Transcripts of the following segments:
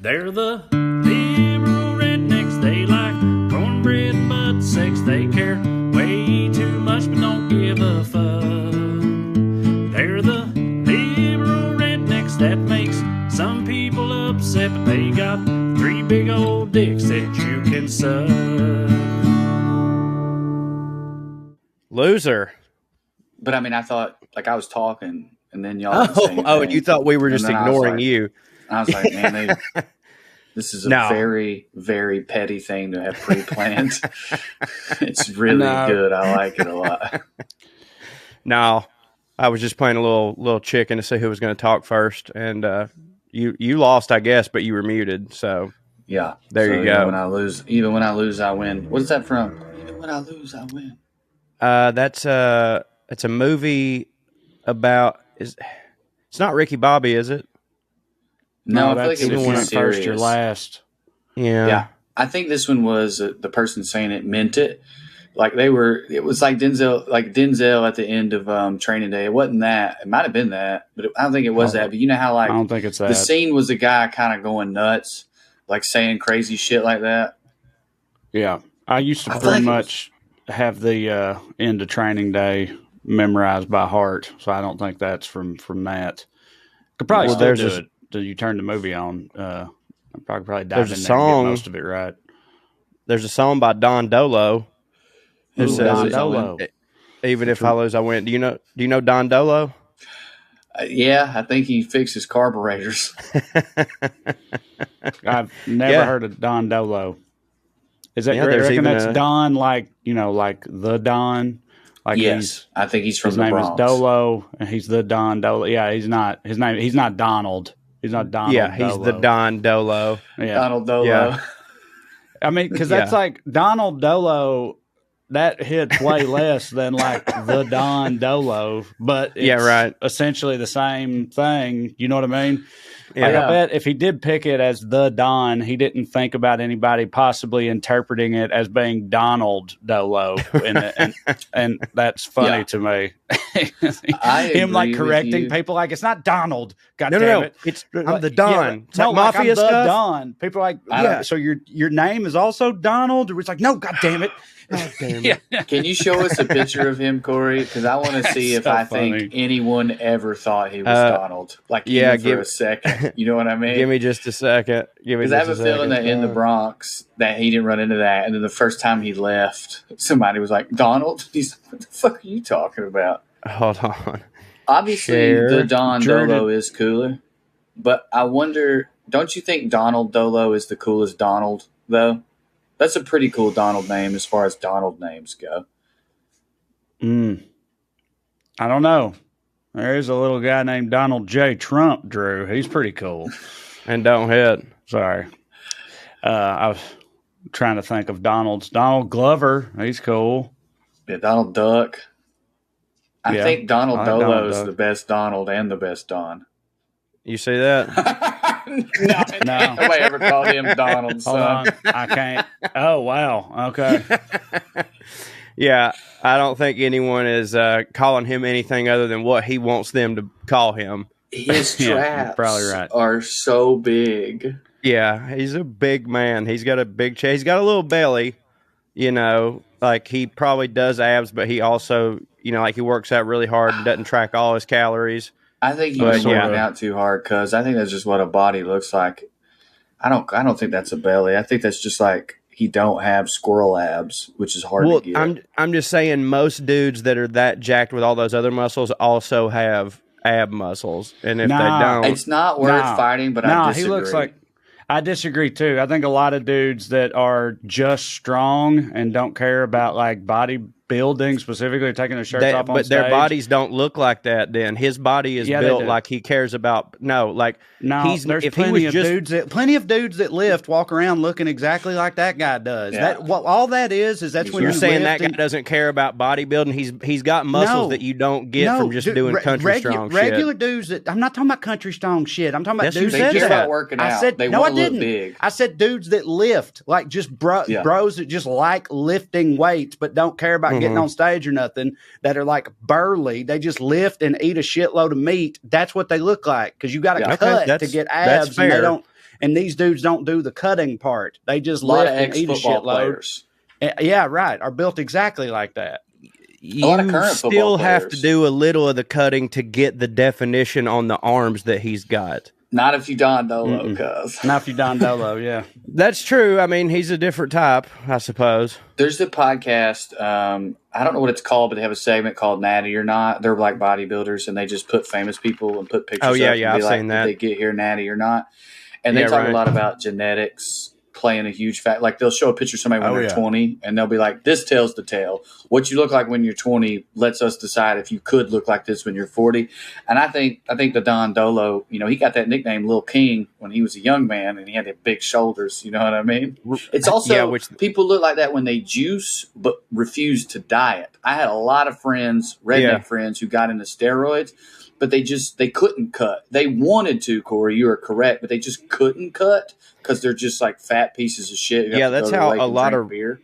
They're the liberal rednecks. They like cornbread and butt sex. They care way too much but don't give a fuck. They're the liberal rednecks that makes some people upset, but they got 3 big old dicks that you can suck. Loser. But I mean, I thought I was talking, and then y'all. And you thought we were just ignoring you. I was like, man, this is a very, very petty thing to have pre-planned. It's really good. I like it a lot. No, I was just playing a little chicken to see who was going to talk first, and you lost, I guess, but you were muted. So yeah, there you go. Even when I lose, I win. What is that from? Even when I lose, I win. It's a movie about it's not Ricky Bobby, is it? No, I feel like even when it first or last. Yeah. I think this one was the person saying it meant it. It was like Denzel at the end of Training Day. It wasn't that. It might have been that, but I don't think it was that. But you know how I don't think it's that. The scene was a guy kind of going nuts, like saying crazy shit like that. Yeah. I used to pretty much have the end of Training Day memorized by heart, so I don't think that's from that. Could probably still do it. Do you turn the movie on? I'll probably dive in there and get most of it right. There's a song by Don Dolo. Who's Don Dolo? Even if I lose, I win. Do you know Don Dolo? Yeah, I think he fixes carburetors. I've never heard of Don Dolo. Is that great? I reckon that's Don, like the Don. Yes, I think he's from the Bronx. His name is Dolo, and he's the Don Dolo. Yeah, he's not. His name. He's not Donald. He's not Donald. Yeah, he's Dolo. the Don Dolo. Yeah. Donald Dolo. Yeah. I mean, because that's like Donald Dolo. That hits way less than like the Don Dolo, but it's essentially the same thing. You know what I mean? Yeah. I bet if he did pick it as the Don, he didn't think about anybody possibly interpreting it as being Donald Dolo, and that's funny to me. Him like correcting people like it's not Donald. God damn it! It's I'm the Don. Yeah, it's like mafia I'm stuff. The Don. People are like, so your name is also Donald? It's like, no, God damn it. God damn it. Can you show us a picture of him, Corey? Because I want to see if I think anyone ever thought he was Donald. Even for a second. You know what I mean? Give me just a second. Because I have a feeling that in the Bronx that he didn't run into that. And then the first time he left, somebody was like, Donald? He's like, what the fuck are you talking about? Hold on. Obviously, the Don Dolo is cooler. But I wonder, don't you think Donald Dolo is the coolest Donald, though? That's a pretty cool Donald name as far as Donald names go. I don't know. There is a little guy named Donald J. Trump, Drew. He's pretty cool. And don't hit. Sorry. I was trying to think of Donald's. Donald Glover. He's cool. Yeah, Donald Duck. I think Donald Dolo is the best Donald and the best Don. You see that? No. Nobody ever called him Donald, son. Hold on. I can't. Oh, wow. Okay. Yeah, I don't think anyone is calling him anything other than what he wants them to call him. His traps probably right. are so big. Yeah, he's a big man. He's got a big chest. He's got a little belly, like he probably does abs, but he also, like he works out really hard and doesn't track all his calories. I think he's working out too hard because I think that's just what a body looks like. I don't think that's a belly. I think that's just like he don't have squirrel abs, which is hard to get. I'm just saying most dudes that are that jacked with all those other muscles also have ab muscles, and if they don't, it's not worth fighting. But I disagree. He looks like. I disagree too. I think a lot of dudes that are just strong and don't care about like bodybuilding, specifically taking their shirts off on but stage. Their bodies don't look like that. Then his body is built like he cares about. There's plenty of dudes that lift walk around looking exactly like that guy does. Yeah. All that is that's when you're saying that guy doesn't care about bodybuilding. He's got muscles that you don't get from just doing country strong shit. Regular dudes that I'm not talking about country strong shit. I'm talking about dudes that care about working out. I didn't. Big. I said dudes that lift, like just bros that just like lifting weights, but don't care about getting on stage or nothing. That are like burly. They just lift and eat a shitload of meat. That's what they look like because you got to cut to get abs. That's fair. And they don't. And these dudes don't do the cutting part. They just lift and eat a shitload. Yeah, right. Are built exactly like that. You still have to do a little of the cutting to get the definition on the arms that he's got. Not if you Don Dolo, cuz. Not if you Don Dolo, yeah. That's true. I mean, he's a different type, I suppose. There's a podcast, I don't know what it's called, but they have a segment called Natty or Not. They're like bodybuilders, and they just put famous people and put pictures up. Yeah, I've seen that. Did they get here natty or not? And they talk a lot about genetics playing a huge fact. Like they'll show a picture of somebody when they're 20, and they'll be like, this tells the tale. What you look like when you're 20 lets us decide if you could look like this when you're 40. And I think the Don Dolo, he got that nickname Lil King when he was a young man, and he had the big shoulders. You know what I mean? It's also people look like that when they juice but refuse to diet. I had a lot of friends, redneck friends, who got into steroids, but they couldn't cut. They wanted to, Corey, you are correct, but they just couldn't cut because they're just like fat pieces of shit. That's how a lot of beer.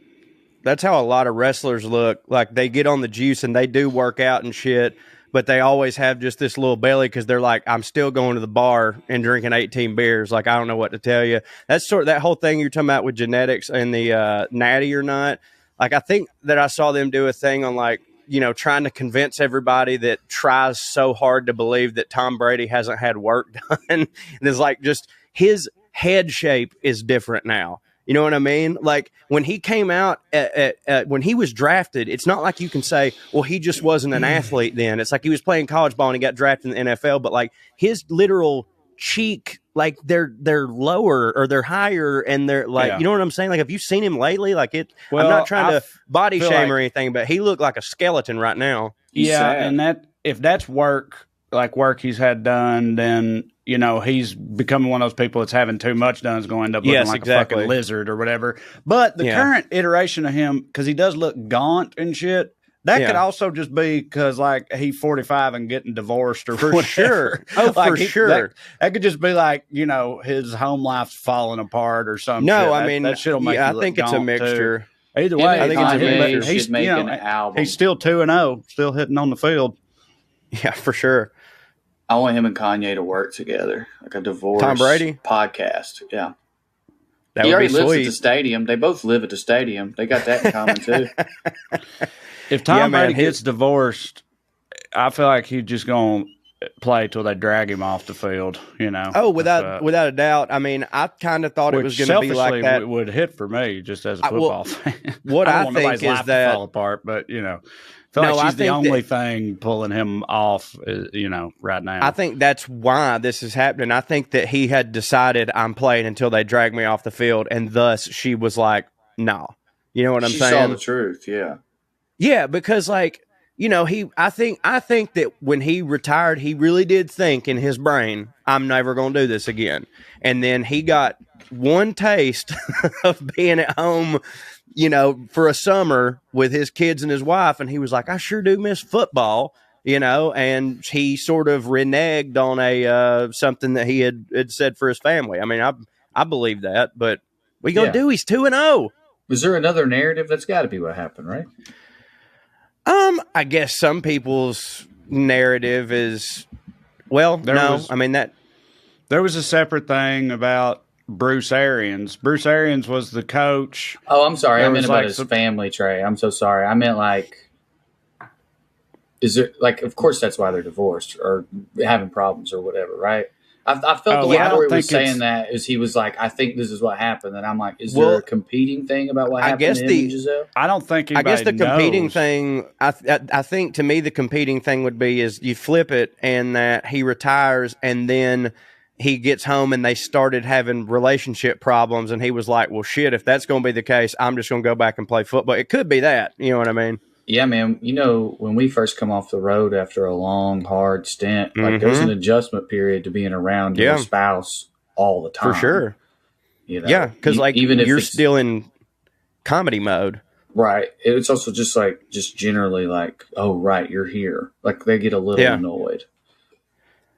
That's how a lot of wrestlers look. Like they get on the juice and they do work out and shit, but they always have just this little belly because they're like, I'm still going to the bar and drinking 18 beers. Like, I don't know what to tell you. That's sort of that whole thing you're talking about with genetics and the natty or not. Like, I think that I saw them do a thing on like, trying to convince everybody that tries so hard to believe that Tom Brady hasn't had work done. And it's like just his head shape is different now. You know what I mean? Like when he came out, when he was drafted, it's not like you can say, well, he just wasn't an athlete then. It's like he was playing college ball and he got drafted in the NFL. But like his literal cheek, like they're lower or they're higher and they're like, you know what I'm saying? Like, have you seen him lately? Like I'm not trying to body shame or anything, but he looked like a skeleton right now. And if that's work he's had done, then he's becoming one of those people that's having too much done is going to end up looking like a fucking lizard or whatever. But the current iteration of him, because he does look gaunt and shit, that could also just be because like he's 45 and getting divorced or whatever. Sure. Oh, like for sure. That could just be like, his home life's falling apart or something. No, I mean, that shit'll make I think it's a mixture. Too. Either way, I think it's a mixture. He's making an album. He's still 2-0, still hitting on the field. Yeah, for sure. I want him and Kanye to work together, like a divorce Tom Brady podcast. Yeah, that he would already be lives sweet. at the stadium. They both live at the stadium. They got that in common too. If Tom Brady gets divorced, I feel like he's just gonna play till they drag him off the field. Oh, without a doubt. I mean, I kind of thought it was going to be like that. It would hit for me just as a football fan. What I think is that to fall apart, but she's the only thing pulling him off, right now. I think that's why this is happening. I think that he had decided I'm playing until they drag me off the field, and thus she was like, "No." You know what I'm saying? She saw the truth, yeah. Yeah, because like I think that when he retired, he really did think in his brain, "I'm never going to do this again." And then he got one taste of being at home, for a summer with his kids and his wife. And he was like, I sure do miss football, and he sort of reneged on something that he had said for his family. I mean, I believe that, but what are you going to do? He's 2-0. Was there another narrative? That's got to be what happened, right? I guess some people's narrative is, there was a separate thing about Bruce Arians. Bruce Arians was the coach. Oh, I'm sorry. I meant about his family, Trae. I'm so sorry. I meant is there of course that's why they're divorced or having problems or whatever, right? I felt the way Corey was saying that is he was like, I think this is what happened. And I'm like, is there a competing thing about what happened to him and Giselle? I don't think anybody I guess the competing knows. thing, I think to me the competing thing would be is you flip it and that he retires and then he gets home and they started having relationship problems and he was like, well, shit, if that's going to be the case, I'm just going to go back and play football. It could be that. You know what I mean? Yeah, man. When we first come off the road after a long, hard stint, there's an adjustment period to being around your spouse all the time. For sure. Yeah, because even if you're still in comedy mode. Right. It's also just generally oh, right, you're here. Like they get a little annoyed.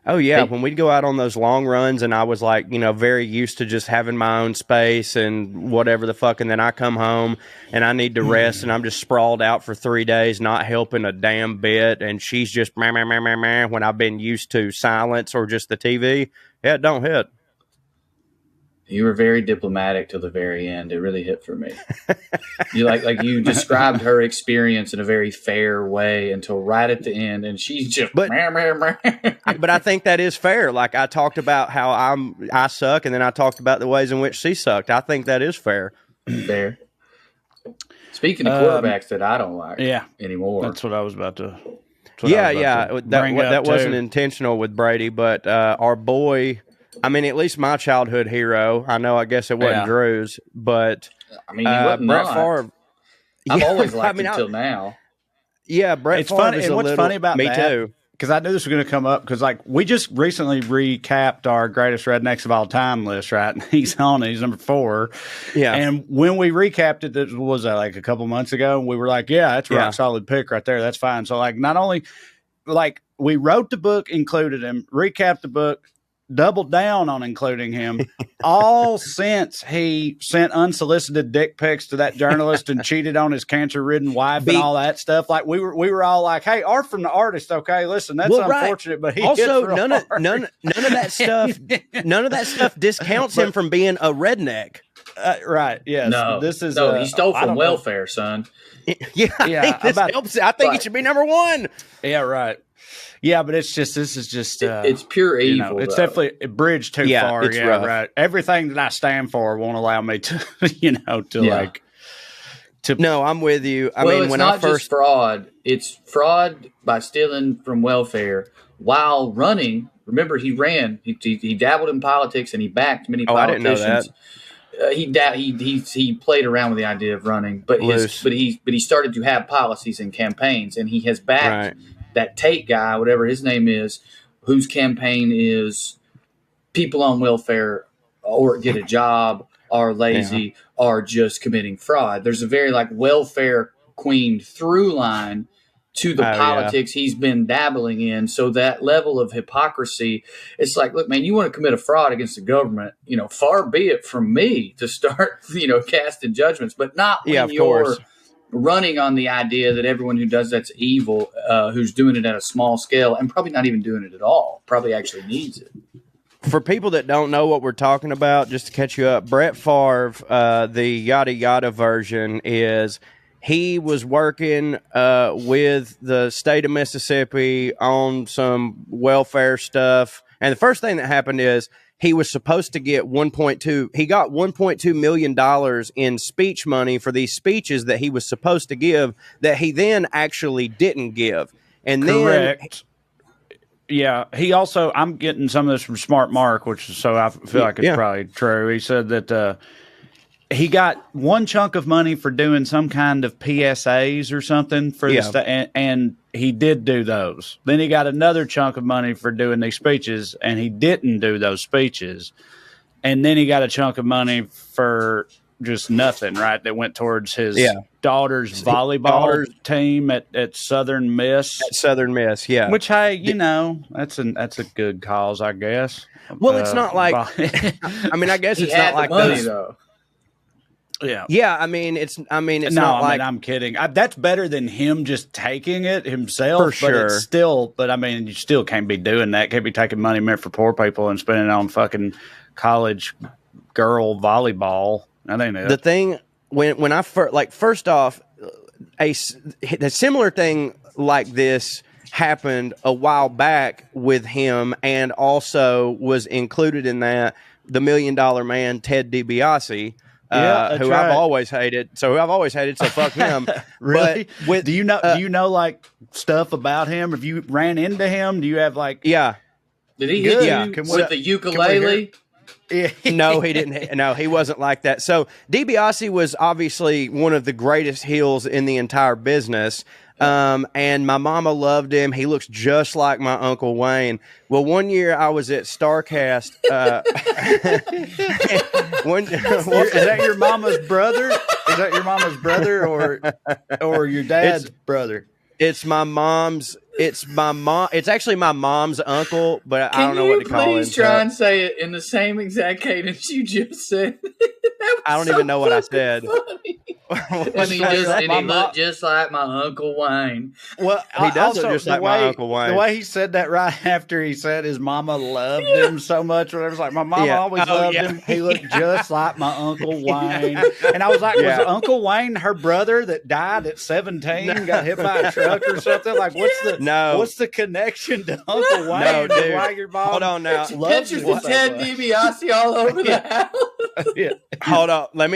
Oh, yeah. When we'd go out on those long runs and I was very used to just having my own space and whatever the fuck. And then I come home and I need to rest and I'm just sprawled out for 3 days, not helping a damn bit. And she's just when I've been used to silence or just the TV. Yeah, it don't hit. You were very diplomatic till the very end. It really hit for me. You like you described her experience in a very fair way until right at the end, and she's just. But I think that is fair. Like I talked about how I suck, and then I talked about the ways in which she sucked. I think that is fair. Fair. Speaking of quarterbacks that I don't like, anymore. That's what I was about to. That wasn't intentional with Brady, but our boy. I mean, at least my childhood hero. I guess it wasn't Drew's, but I mean, Brett Favre. I've always liked him till now. Yeah, Brett Favre. Funny, and what's funny about me that, too. Because I knew this was going to come up. Because like we just recently recapped our greatest rednecks of all time list, right? And he's on it. He's number 4. Yeah. And when we recapped it, that was like a couple months ago. And we were like, yeah, that's a rock solid pick right there. That's fine. So like, not only like we wrote the book, included him, recapped the book, doubled down on including him, all since he sent unsolicited dick pics to that journalist and cheated on his cancer-ridden wife and all that stuff. Like we were all like, "Hey, art from the artist, okay? Listen, that's unfortunate, but he also none of that stuff. None of that stuff discounts him from being a redneck." Right? Yes. No, this is he stole from welfare, son. I think it should be number 1. Yeah. Right. Yeah, but this is just it's pure evil. It's definitely a bridge too far. It's rough. Right. Everything that I stand for won't allow me to No, I'm with you. I mean, it's when not I first just fraud. It's fraud by stealing from welfare while running. Remember, he ran. He dabbled in politics and he backed many politicians. I didn't know that. He played around with the idea of running, but he started to have policies and campaigns, and he has backed. Right. That Tate guy, whatever his name is, whose campaign is people on welfare or get a job, are lazy, are just committing fraud. There's a very like welfare queen through line to the politics he's been dabbling in. So that level of hypocrisy, it's like, look, man, you want to commit a fraud against the government, far be it from me to start, casting judgments, but not when you're running on the idea that everyone who does that's evil, who's doing it at a small scale and probably not even doing it at all, probably actually needs it. For people that don't know what we're talking about, just to catch you up, Brett Favre, the yada yada version is he was working with the state of Mississippi on some welfare stuff. And the first thing that happened is he was supposed to get $1.2 million in speech money for these speeches that he was supposed to give that he then actually didn't give. And correct. He also, I'm getting some of this from Smart Mark, so I feel like it's probably true. He said that he got one chunk of money for doing some kind of PSAs or something for and he did do those. Then he got another chunk of money for doing these speeches, and he didn't do those speeches. And then he got a chunk of money for just nothing, right? That went towards his daughter's volleyball team at Southern Miss. At Southern Miss, yeah. Which, hey, that's a good cause, I guess. Well, it's not like I mean, I guess it's not like money though. Yeah. I mean, it's not like I'm kidding. That's better than him just taking it himself. For sure. It's still, but I mean, you still can't be doing that. Can't be taking money meant for poor people and spending it on fucking college girl volleyball. I think the thing when I first off, a similar thing like this happened a while back with him, and also was included in that the $1 Million Man Ted DiBiase. Who I've always hated. So fuck him. Really? But do you know like stuff about him? Have you ran into him? Do you have like? Yeah. Did he hit you with the ukulele? No, he didn't. No, he wasn't like that. So DiBiase was obviously one of the greatest heels in the entire business. And my mama loved him. He looks just like my Uncle Wayne. Well, one year I was at StarCast. Is that your mama's brother? Is that your mama's brother or your dad's brother? It's my mom's. It's my mom. It's actually my mom's uncle, but I don't know what to call him. Please try and say it in the same exact cadence you just said. I don't even know what I said. Funny. And he looked just like my Uncle Wayne. Well, he does look just like my Uncle Wayne. The way he said that right after he said his mama loved him so much, whatever. It's like, my mama always loved him. He looked just like my Uncle Wayne. And I was like, was Uncle Wayne her brother that died at 17, got hit by a truck or something? Like, what's the connection to Uncle Wayne? No, dude. Why your mom Hold on now. Pictures of Ted DiBiase all over the house. Hold on. Let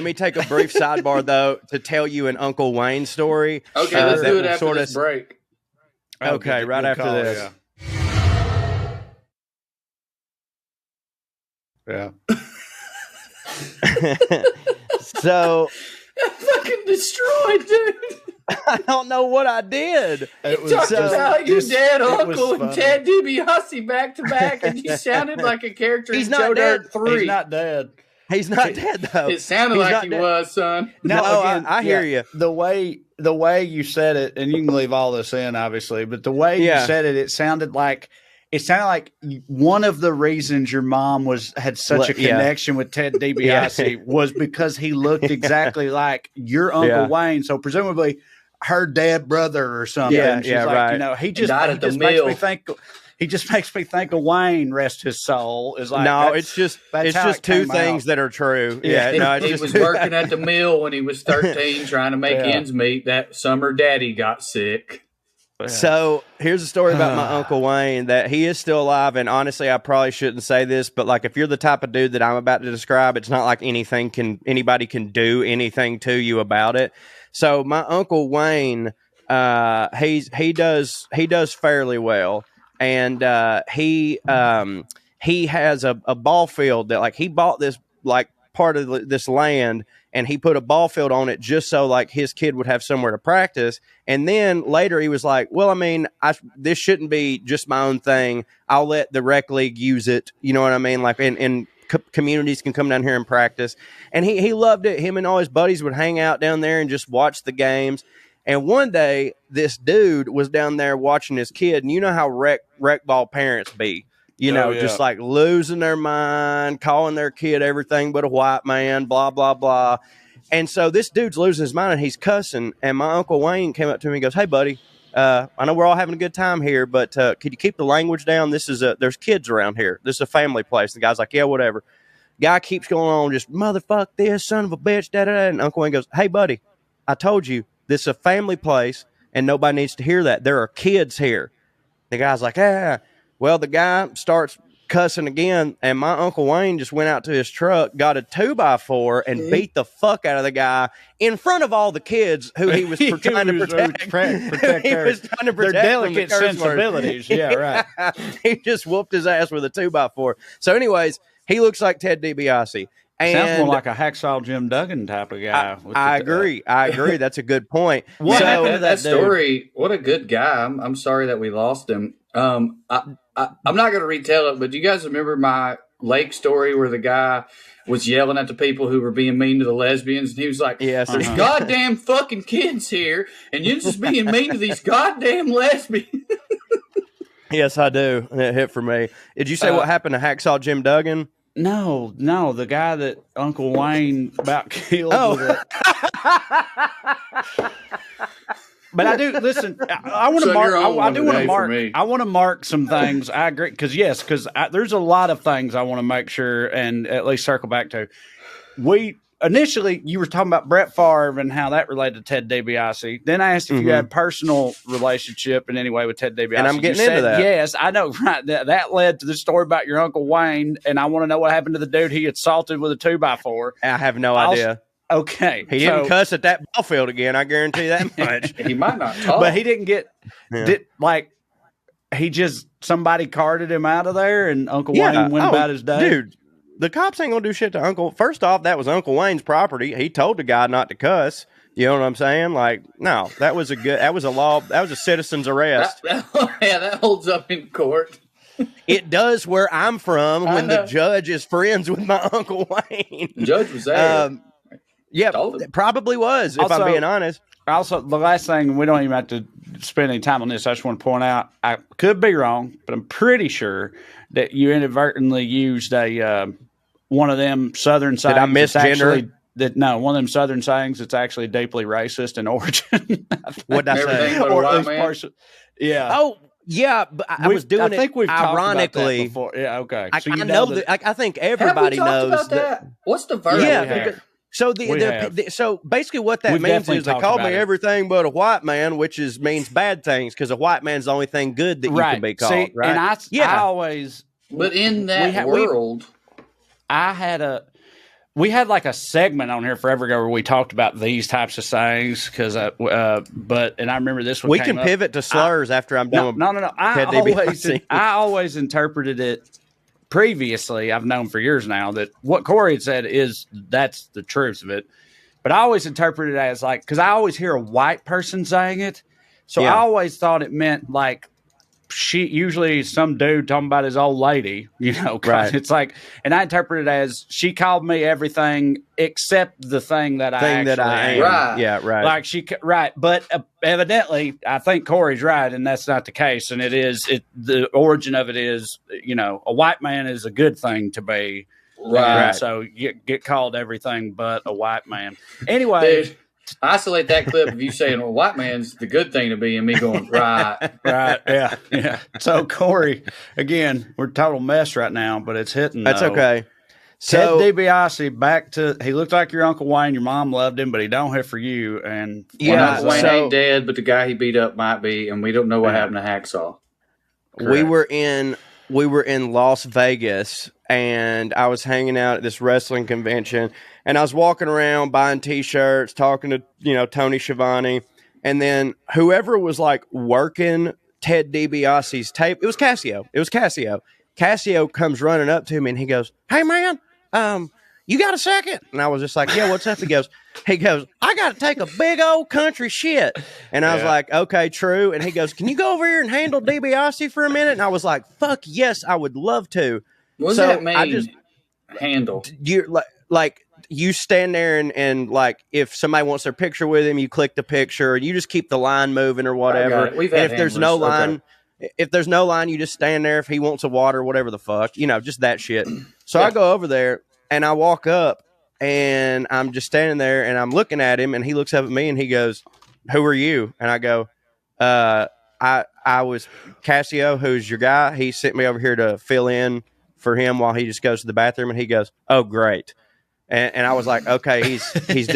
me take a brief sidebar though to tell you an Uncle Wayne story. Okay, let's do it after this break. Okay, right after this. Yeah. So fucking destroyed, dude. I don't know what I did. It was talking about your dad, Uncle, and Ted DiBiase back to back, and you sounded like a character in Joe Dirt 3. He's not dead. He's not dead though. It sounded like he was, son. No, again, I hear you. The way you said it, and you can leave all this in, obviously, but the way you said it, it sounded like one of the reasons your mom had such a connection with Ted DiBiase was because he looked exactly like your Uncle Wayne. So presumably her dead brother or something. Yeah, right. He just makes me think. He just makes me think of Wayne, rest his soul. Is like no, it's just two things that are true. Yeah, he was working at the mill when he was 13, trying to make ends meet. That summer, Daddy got sick. So here's a story about my Uncle Wayne that he is still alive. And honestly, I probably shouldn't say this, but like if you're the type of dude that I'm about to describe, it's not like anybody can do anything to you about it. So my Uncle Wayne, he does fairly well. And he has a ball field that like he bought this like part of this land, and he put a ball field on it just so like his kid would have somewhere to practice. And then later he was like, well, I mean, this shouldn't be just my own thing. I'll let the rec league use it. You know what I mean? Like and communities can come down here and practice. And he loved it. Him and all his buddies would hang out down there and just watch the games. And one day, this dude was down there watching his kid, and you know how rec ball parents be, just like losing their mind, calling their kid everything but a white man, blah, blah, blah. And so this dude's losing his mind, and he's cussing. And my Uncle Wayne came up to me and goes, hey, buddy, I know we're all having a good time here, but could you keep the language down? There's kids around here. This is a family place. The guy's like, yeah, whatever. Guy keeps going on, just motherfuck this, son of a bitch, da-da-da. And Uncle Wayne goes, hey, buddy, I told you. This is a family place, and nobody needs to hear that. There are kids here. The guy's like, Well, the guy starts cussing again, and my Uncle Wayne just went out to his truck, got a 2x4, and beat the fuck out of the guy in front of all the kids who he was trying to protect. He was trying to protect their delicate sensibilities. Yeah, right. He just whooped his ass with a 2x4. So anyways, he looks like Ted DiBiase. Sounds more like a Hacksaw Jim Duggan type of guy. I agree. That's a good point. What happened to that story? What a good guy. I'm sorry that we lost him. I'm not going to retell it, but do you guys remember my lake story where the guy was yelling at the people who were being mean to the lesbians? And he was like, there's goddamn fucking kids here, and you're just being mean to these goddamn lesbians. Yes, I do. It hit for me. Did you say what happened to Hacksaw Jim Duggan? No, the guy that Uncle Wayne about killed. But I do listen. I want to mark. I do want to mark. I want to mark some things. I agree because there's a lot of things I want to make sure and at least circle back to. Initially, you were talking about Brett Favre and how that related to Ted DiBiase. Then I asked if you had personal relationship in any way with Ted DiBiase. And I'm getting into that. Yes, I know. Right, that led to the story about your Uncle Wayne, and I want to know what happened to the dude he assaulted with a 2x4. I have no idea. Okay, he didn't cuss at that ball field again. I guarantee that much. He might not talk, but he didn't get somebody carted him out of there, and Uncle Wayne went about his day. Dude. The cops ain't gonna do shit to Uncle. First off, that was Uncle Wayne's property. He told the guy not to cuss. You know what I'm saying? Like, no, that was a citizen's arrest. That holds up in court. It does where I'm from when the judge is friends with my Uncle Wayne. The judge was there. It probably was, if I'm being honest. Also, the last thing, we don't even have to spend any time on this. I just want to point out, I could be wrong, but I'm pretty sure that you inadvertently used one of them Southern signs. Did I misgender? one of them Southern sayings that's actually deeply racist in origin. What did I say? Or at least partial. Yeah. Oh, yeah, but I was doing it. I think we've ironically. Talked about that before. Yeah. Okay. So I know that. I think everybody knows that. What's the verb? Yeah. So so basically what that means is they call me everything but a white man, which means bad things because a white man's the only thing good that you can be called. See, right? And I always. But in that world, we had like a segment on here forever ago where we talked about these types of sayings because, and I remember this one. We can pivot to slurs after I'm done. No. I always interpreted it. Previously, I've known for years now that what Corey had said that's the truth of it. But I always interpreted it as like, because I always hear a white person saying it. So I always thought it meant like usually some dude talking about his old lady, right. It's like, and I interpreted it as she called me everything except the thing that I am. Right. Yeah, right. Like right. But evidently, I think Corey's right, and that's not the case. And the origin of it is, a white man is a good thing to be. Right. So you get called everything but a white man. Anyway. Dude, isolate that clip of you saying, well, white man's the good thing to be, and me going, right. Yeah. So, Corey, again, we're a total mess right now, but it's hitting. That's okay. So, Ted DiBiase, he looked like your Uncle Wayne. Your mom loved him, but he don't hit for you. And Uncle Wayne ain't dead, but the guy he beat up might be, and we don't know what happened to Hacksaw. Correct. We were in Las Vegas, and I was hanging out at this wrestling convention. And I was walking around buying T-shirts, talking to, Tony Schiavone. And then whoever was like working Ted DiBiase's tape, it was Cassio. Cassio comes running up to me and he goes, "Hey man, you got a second?" And I was just like, "Yeah, what's up?" He goes, "I got to take a big old country shit." And I was like, "Okay, true." And he goes, "Can you go over here and handle DiBiase for a minute?" And I was like, "Fuck yes, I would love to." What does that mean? Handle? You like you stand there and like if somebody wants their picture with him, you click the picture and you just keep the line moving or whatever. And if there's no line, you just stand there. If he wants a water, whatever the fuck, just that shit. So I go over there and I walk up and I'm just standing there and I'm looking at him and he looks up at me and he goes, "Who are you?" And I go, I was Cassio, who's your guy. He sent me over here to fill in for him while he just goes to the bathroom." And he goes, "Oh, great." And I was like, okay, he's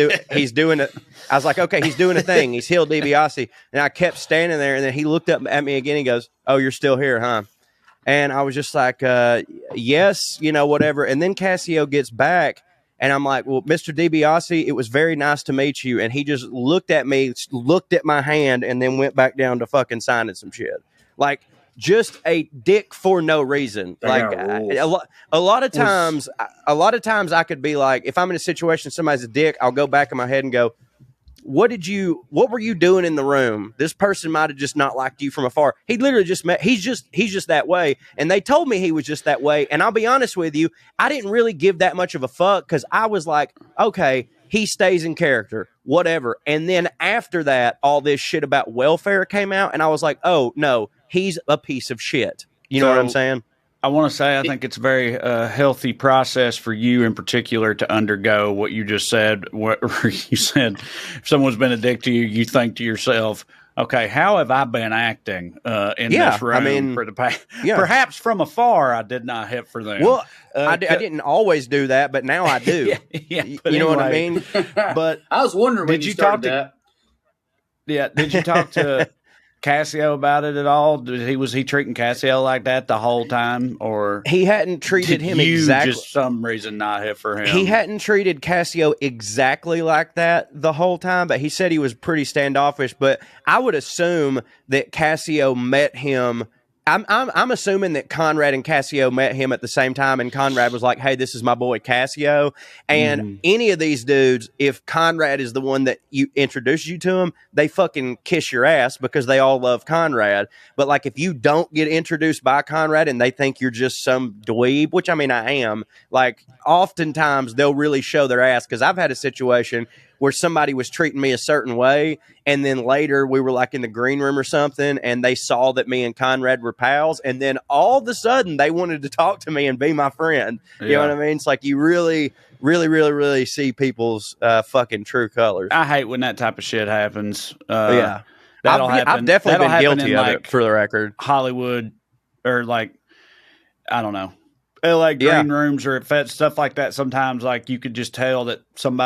doing it. I was like, okay, he's doing a thing. He's healed DiBiase. And I kept standing there. And then he looked up at me again. He goes, "Oh, you're still here, huh?" And I was just like, yes, whatever. And then Cassio gets back. And I'm like, "Well, Mr. DiBiase, it was very nice to meet you." And he just looked at me, looked at my hand, and then went back down to fucking signing some shit. Like, just a dick for no reason. Like a lot of times I could be like, if I'm in a situation, somebody's a dick, I'll go back in my head and go, what were you doing in the room? This person might have just not liked you from afar. He literally just he's just that way. And they told me he was just that way. And I'll be honest with you, I didn't really give that much of a fuck because I was like, okay, he stays in character, whatever. And then after that, all this shit about welfare came out. And I was like, oh no, he's a piece of shit. You know what I'm saying? I want to say I think it's a very healthy process for you in particular to undergo what you just said. Where you said if someone's been a dick to you, you think to yourself, okay, how have I been acting in this room for the past? Yeah. Perhaps from afar, I did not hit for them. Well, I didn't always do that, but now I do. You know what I mean? But I was wondering when you started that. Yeah, did you talk to Cassio about it at all? Was he treating Cassio like that the whole time, or he hadn't treated him exactly? Just some reason not hit for him. He hadn't treated Cassio exactly like that the whole time, but he said he was pretty standoffish. But I would assume that Cassio met him. I'm assuming that Conrad and Cassio met him at the same time, and Conrad was like, "Hey, this is my boy Cassio." And any of these dudes, if Conrad is the one that you introduced you to him, they fucking kiss your ass because they all love Conrad. But like, if you don't get introduced by Conrad and they think you're just some dweeb, which I mean I am, like oftentimes they'll really show their ass. Because I've had a situation where somebody was treating me a certain way, and then later we were like in the green room or something, and they saw that me and Conrad were pals, and then all of a sudden they wanted to talk to me and be my friend. You know what I mean? It's like you really see people's fucking true colors. I hate when that type of shit happens. That'll happen. I've definitely been guilty of it, for the record. Hollywood, or like, I don't know, LA green rooms or stuff like that. Sometimes, like, you could just tell that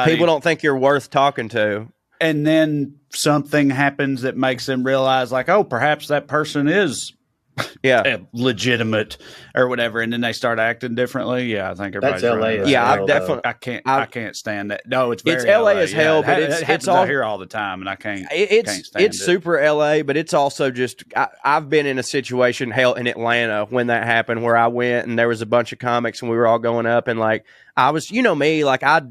people don't think you're worth talking to, and then something happens that makes them realize, like, oh, perhaps that person is legitimate or whatever, and then they start acting differently. I think everybody's that's LA. I can't stand that. No, it's LA as hell, but it's all here all the time, and I can't. It's super LA, but it's also just I've been in a situation in Atlanta when that happened, where I went and there was a bunch of comics and we were all going up, and like I was, you know me, like I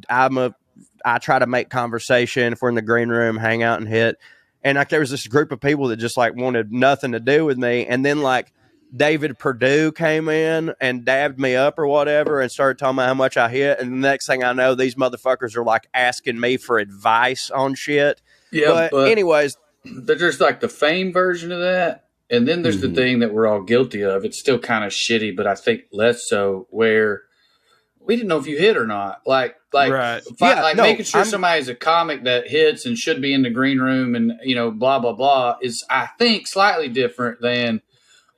try to make conversation if we're in the green room, hang out and hit. And like there was this group of people that just like wanted nothing to do with me. And then like David Perdue came in and dabbed me up or whatever and started talking about how much I hit. And the next thing I know, these motherfuckers are like asking me for advice on shit. Yeah. But anyways, there's like the fame version of that. And then there's the thing that we're all guilty of. It's still kind of shitty, but I think less so, where we didn't know if you hit or not. Making sure somebody's a comic that hits and should be in the green room and, you know, blah, blah, blah is, I think, slightly different than,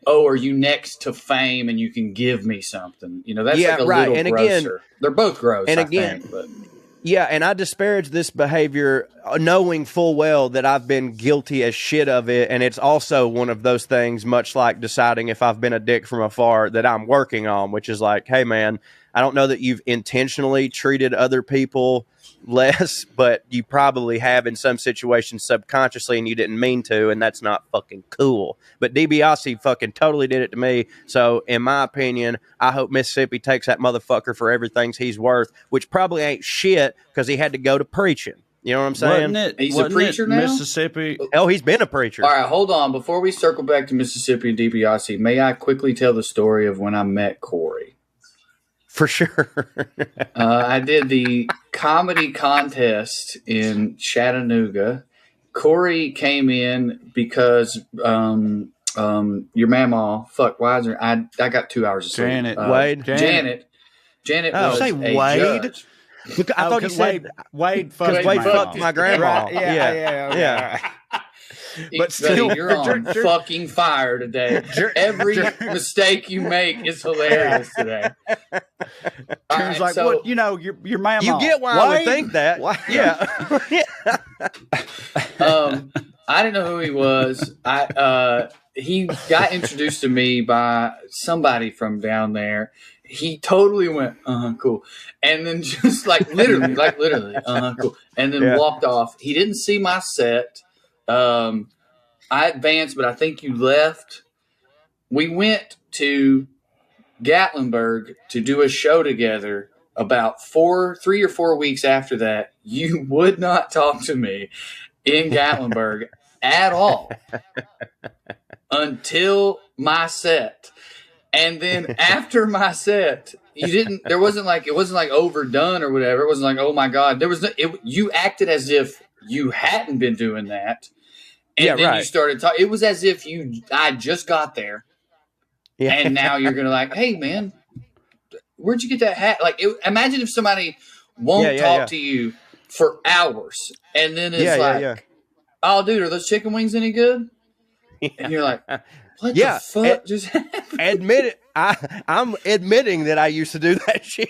oh, are you next to fame and you can give me something? You know, that's like a little and grosser. Again, they're both gross, and and I disparage this behavior knowing full well that I've been guilty as shit of it, and it's also one of those things, much like deciding if I've been a dick from afar, that I'm working on, which is like, hey, man, I don't know that you've intentionally treated other people less, but you probably have in some situations subconsciously and you didn't mean to, and that's not fucking cool. But DiBiase fucking totally did it to me. So in my opinion, I hope Mississippi takes that motherfucker for everything he's worth, which probably ain't shit because he had to go to preaching. You know what I'm saying? He's a preacher now? Mississippi. Oh, he's been a preacher. All right, hold on. Before we circle back to Mississippi and DiBiase, may I quickly tell the story of when I met Corey? For sure. I did the comedy contest in Chattanooga. Corey came in because your mama, I got 2 hours of sleep. Janet was say a Wade? judge. I thought you said Wade fucked my grandma. Right. Yeah. But still, you're on fucking fire today. Every mistake you make is hilarious today. Turns like, so, what? You know, your mama. You get why I would think that. Yeah. I didn't know who he was. He got introduced to me by somebody from down there. He totally went, cool. And then just literally, cool. And then walked off. He didn't see my set. I advanced, but I think you left. We went to Gatlinburg to do a show together. About 3 or 4 weeks after that, you would not talk to me in Gatlinburg at all until my set. And then after my set, it wasn't like overdone or whatever. It wasn't like, oh my God, you acted as if you hadn't been doing that. And then you started talking. It was as if I just got there. Yeah. And now you're going to like, hey man, where'd you get that hat? Like, imagine if somebody won't talk to you for hours. And then it's oh dude, are those chicken wings any good? Yeah. And you're like, what the fuck just happened? Admit it. I'm admitting that I used to do that shit.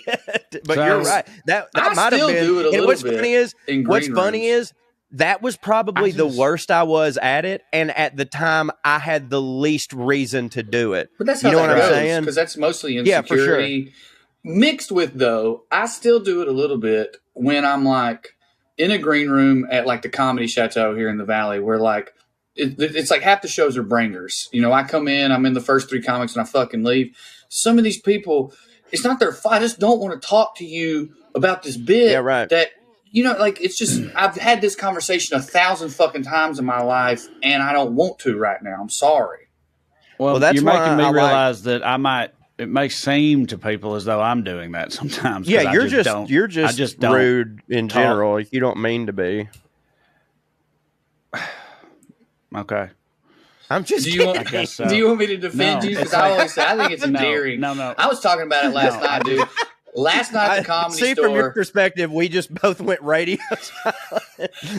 But you're right. That might have been. Do it a little what's bit funny is that was probably the worst I was at it, and at the time I had the least reason to do it. But that's how I'm saying, because that's mostly insecurity. Yeah, for sure. Mixed with, though, I still do it a little bit when I'm like in a green room at like the Comedy Chateau here in the Valley, where like it's like half the shows are bringers. You know, I come in, I'm in the first 3 comics, and I fucking leave. Some of these people, it's not their fault. I just don't want to talk to you about this bit. Yeah, right. That, you know, like, it's just, I've had this conversation 1,000 fucking times in my life, and I don't want to right now. I'm sorry. Well, that's you're making me realize that I might it may seem to people as though I'm doing that sometimes. Yeah, you're just rude in general. You don't mean to be. Okay. I'm just. Do you want me to defend you? Because I always say I think it's endearing. No. I was talking about it last night, dude. Last night at the Comedy Store. See, from your perspective, we just both went radio.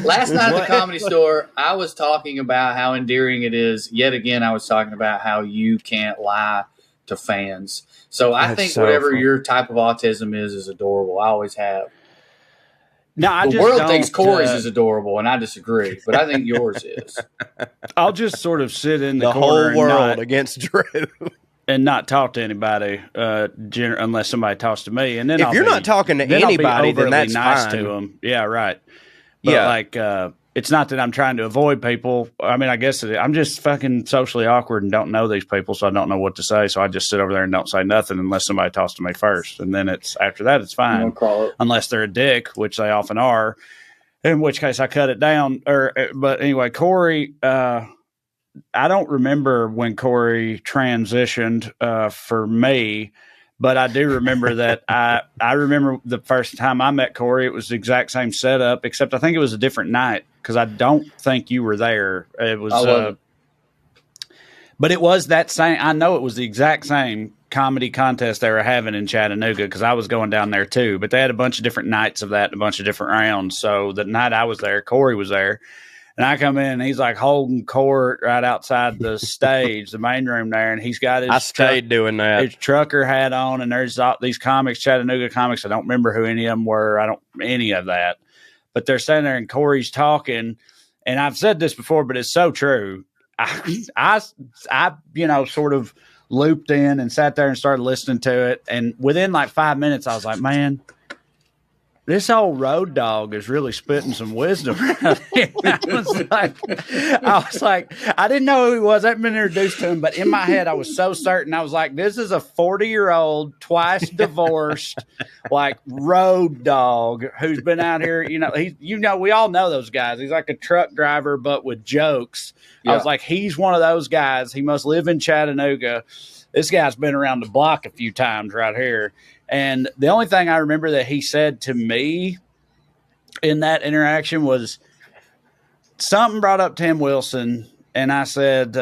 Last night at the Comedy Store, I was talking about how endearing it is. Yet again, I was talking about how you can't lie to fans. So I think whatever your type of autism is adorable. I always have. No, the world thinks Corey's is adorable, and I disagree. But I think yours is. I'll just sort of sit in the whole world against Drew. And not talk to anybody unless somebody talks to me. And then if you're not talking to anybody, then that's nice fine. to them. Yeah, right. But it's not that I'm trying to avoid people. I mean, I guess I'm just fucking socially awkward and don't know these people, so I don't know what to say. So I just sit over there and don't say nothing unless somebody talks to me first. And then after that, it's fine. Unless they're a dick, which they often are, in which case I cut it down. But anyway, Corey, I don't remember when Corey transitioned for me, but I do remember that I remember the first time I met Corey, it was the exact same setup, except I think it was a different night because I don't think you were there. It was, but it was that same. I know it was the exact same comedy contest they were having in Chattanooga because I was going down there too. But they had a bunch of different nights of that, and a bunch of different rounds. So the night I was there, Corey was there. And I come in and he's like holding court right outside the stage, the main room there. And he's got doing that. His trucker hat on. And there's these comics, Chattanooga comics. I don't remember who any of them were. Any of that. But they're standing there and Corey's talking. And I've said this before, but it's so true. I sort of looped in and sat there and started listening to it. And within like 5 minutes, I was like, man, this old road dog is really spitting some wisdom. I was like, I didn't know who he was. I hadn't been introduced to him, but in my head, I was so certain. I was like, this is a 40-year-old, twice divorced, like road dog who's been out here. We all know those guys. He's like a truck driver, but with jokes. Yeah. I was like, he's one of those guys. He must live in Chattanooga. This guy's been around the block a few times right here. And the only thing I remember that he said to me in that interaction was something brought up Tim Wilson. And I said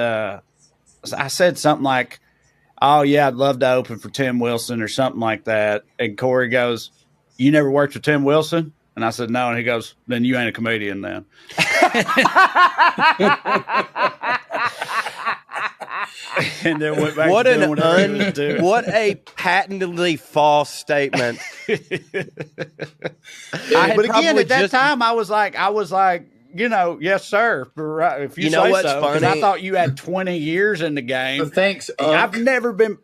something like, oh, yeah, I'd love to open for Tim Wilson or something like that. And Corey goes, you never worked with Tim Wilson? And I said, no. And he goes, then you ain't a comedian then. And then went back what a patently false statement. But again, at that time, I was like, yes, sir. If you say what's so, funny? I thought you had 20 years in the game. So thanks. I've never been.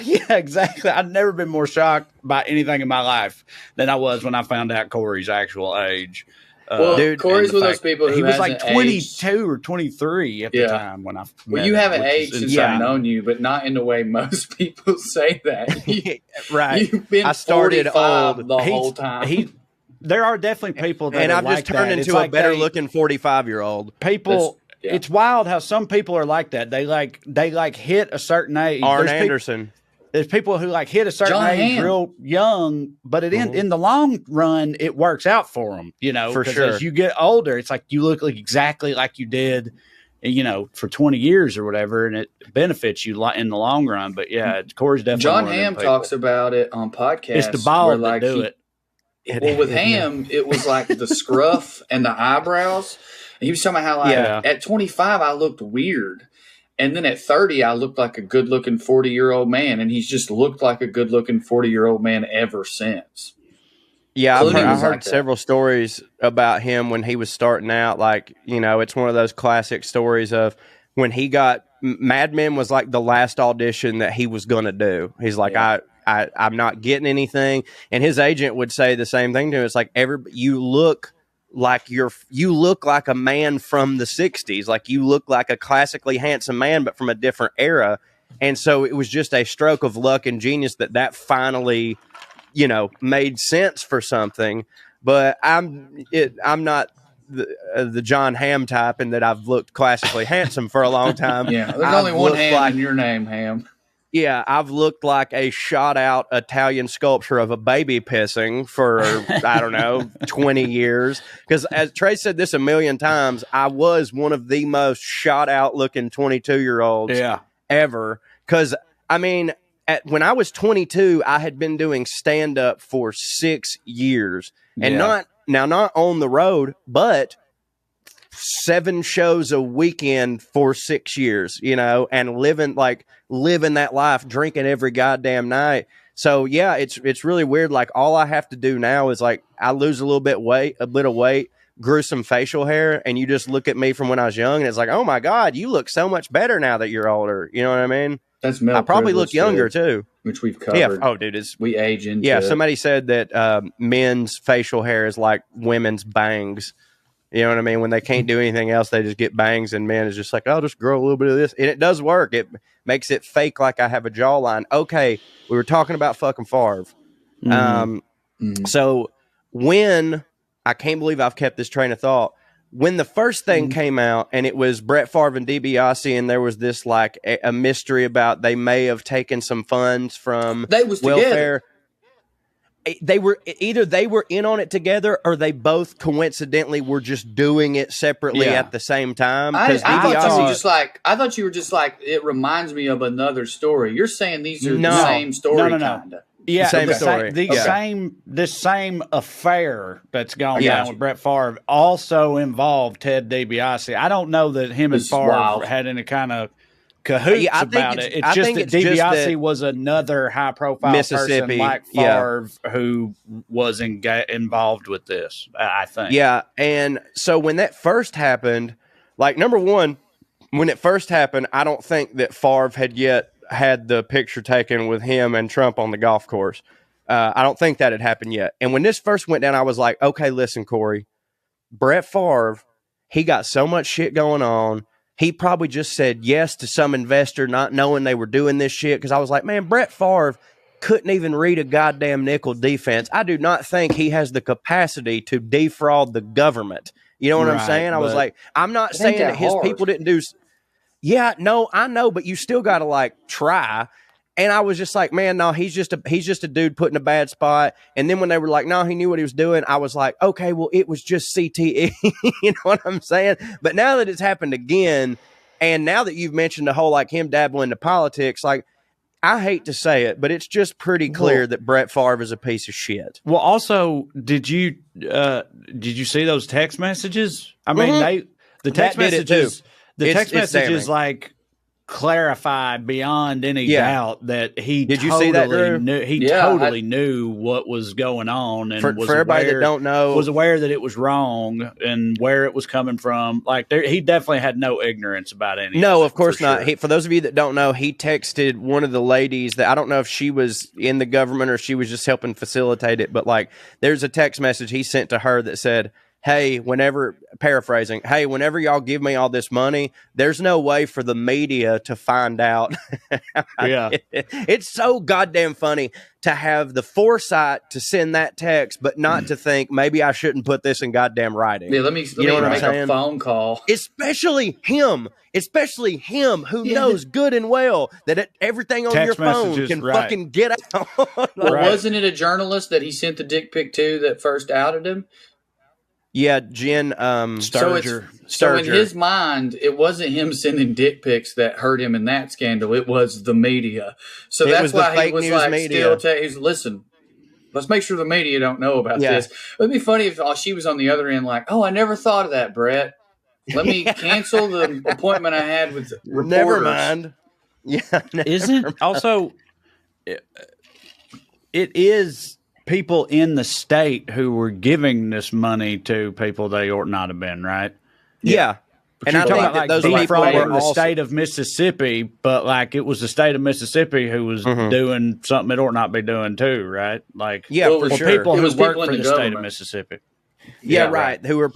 Yeah, exactly. I've never been more shocked by anything in my life than I was when I found out Corey's actual age. Dude, Corey's one of those people who he was like 22 aged. or 23 at the time when I met Well, you haven't aged since I've known you, but not in the way most people say that. Right. You've been I started old the whole time. There are definitely people that and are I've like just turned that. into a better looking 45-year-old. People, it's wild how some people are like that. They hit a certain age. Arn Anderson. There's people who hit a certain age real young, but in the long run, it works out for them, For sure. As you get older, it's like you look exactly like you did, for 20 years or whatever, and it benefits you in the long run. But yeah, Corey's definitely John Hamm talks about it on podcasts. It's the ball that do it. Well, with Hamm, it was like the scruff and the eyebrows. And he was talking about how at 25, I looked weird. And then at 30, I looked like a good-looking 40-year-old man, and he's just looked like a good-looking 40-year-old man ever since. Yeah, I've heard several stories about him when he was starting out. It's one of those classic stories of when he got Mad Men was like the last audition that he was going to do. He's like, I'm not getting anything, and his agent would say the same thing to him. It's like you look like a man from the 60s. Like you look like a classically handsome man, but from a different era. And so it was just a stroke of luck and genius that finally, made sense for something. But I'm not the John Hamm type, and that I've looked classically handsome for a long time. Yeah, there's only one Hamm in your name, Hamm. Yeah, I've looked like a shot out Italian sculpture of a baby pissing for, I don't know, 20 years. Because as Trae said this a million times, I was one of the most shot out looking 22-year-olds ever. Because, I mean, when I was 22, I had been doing stand up for 6 years. And not on the road, but 7 shows a weekend for 6 years, you know, and living that life, drinking every goddamn night. So yeah, it's really weird. Like all I have to do now is like I lose a bit of weight, grew some facial hair, and you just look at me from when I was young, and it's like, oh my God, you look so much better now that you're older. You know what I mean? That's male I probably look younger too, which we've covered. Yeah. Oh, dude, we age into. Yeah, somebody said that men's facial hair is like women's bangs. You know what I mean? When they can't do anything else, they just get bangs, and men is just like, I'll just grow a little bit of this. And it does work. It makes it fake like I have a jawline. Okay, we were talking about fucking Favre. So when, I can't believe I've kept this train of thought, when the first thing came out, and it was Brett Favre and DiBiase, and there was this like a mystery about they may have taken some funds from welfare. They were in on it together, or they both coincidentally were just doing it separately at the same time. I thought you were just like, it reminds me of another story. You're saying these are the same story, kinda. Yeah, same story. The same affair that's gone down with Brett Favre also involved Ted DiBiase. I don't know that him and Favre had any kind of cahoots about it. It's just that DiBiase was another high-profile person like Favre who was involved with this, I think. Yeah, and so when that first happened, like, number one, when it first happened, I don't think that Favre had yet had the picture taken with him and Trump on the golf course. I don't think that had happened yet. And when this first went down, I was like, okay, listen, Corey, Brett Favre, he got so much shit going on. He probably just said yes to some investor not knowing they were doing this shit. Because I was like, man, Brett Favre couldn't even read a goddamn nickel defense. I do not think he has the capacity to defraud the government. You know what I'm saying? I was like, I'm not saying that his people didn't do. Yeah, no, I know, but you still got to like try. And I was just like, man, no, he's just a dude put in a bad spot. And then when they were like, no, he knew what he was doing, I was like, okay, well, it was just CTE. You know what I'm saying? But now that it's happened again, and now that you've mentioned the whole like him dabbling into politics, like I hate to say it, but it's just pretty clear that Brett Favre is a piece of shit. Well, also, did you see those text messages? I mean, the text messages. The text messages like clarified beyond any doubt that he totally knew what was going on, and for everybody that don't know, was aware that it was wrong and where it was coming from. Like he definitely had no ignorance about anything. No, of course not. For those of you that don't know, he texted one of the ladies that I don't know if she was in the government or she was just helping facilitate it, but like there's a text message he sent to her that said, hey, whenever y'all give me all this money, there's no way for the media to find out. It's so goddamn funny to have the foresight to send that text, but not to think maybe I shouldn't put this in goddamn writing. Yeah, let me make a phone call. Especially him who knows good and well that everything on your phone can fucking get out. Wasn't it a journalist that he sent the dick pic to that first outed him? Yeah, Jen Sturger. So in his mind, it wasn't him sending dick pics that hurt him in that scandal. It was the media. So that's why he was like, listen, let's make sure the media don't know about this. It'd be funny if she was on the other end like, oh, I never thought of that, Brett. Let me cancel the appointment I had with reporters. Never mind. Yeah. Isn't also, it is people in the state who were giving this money to people they ought not have been, right? Yeah. And I think that those people were the state of Mississippi, but like it was the state of Mississippi who was doing something it ought not be doing too, right? Like, for sure. People who work for the state of Mississippi. Yeah, right. Who are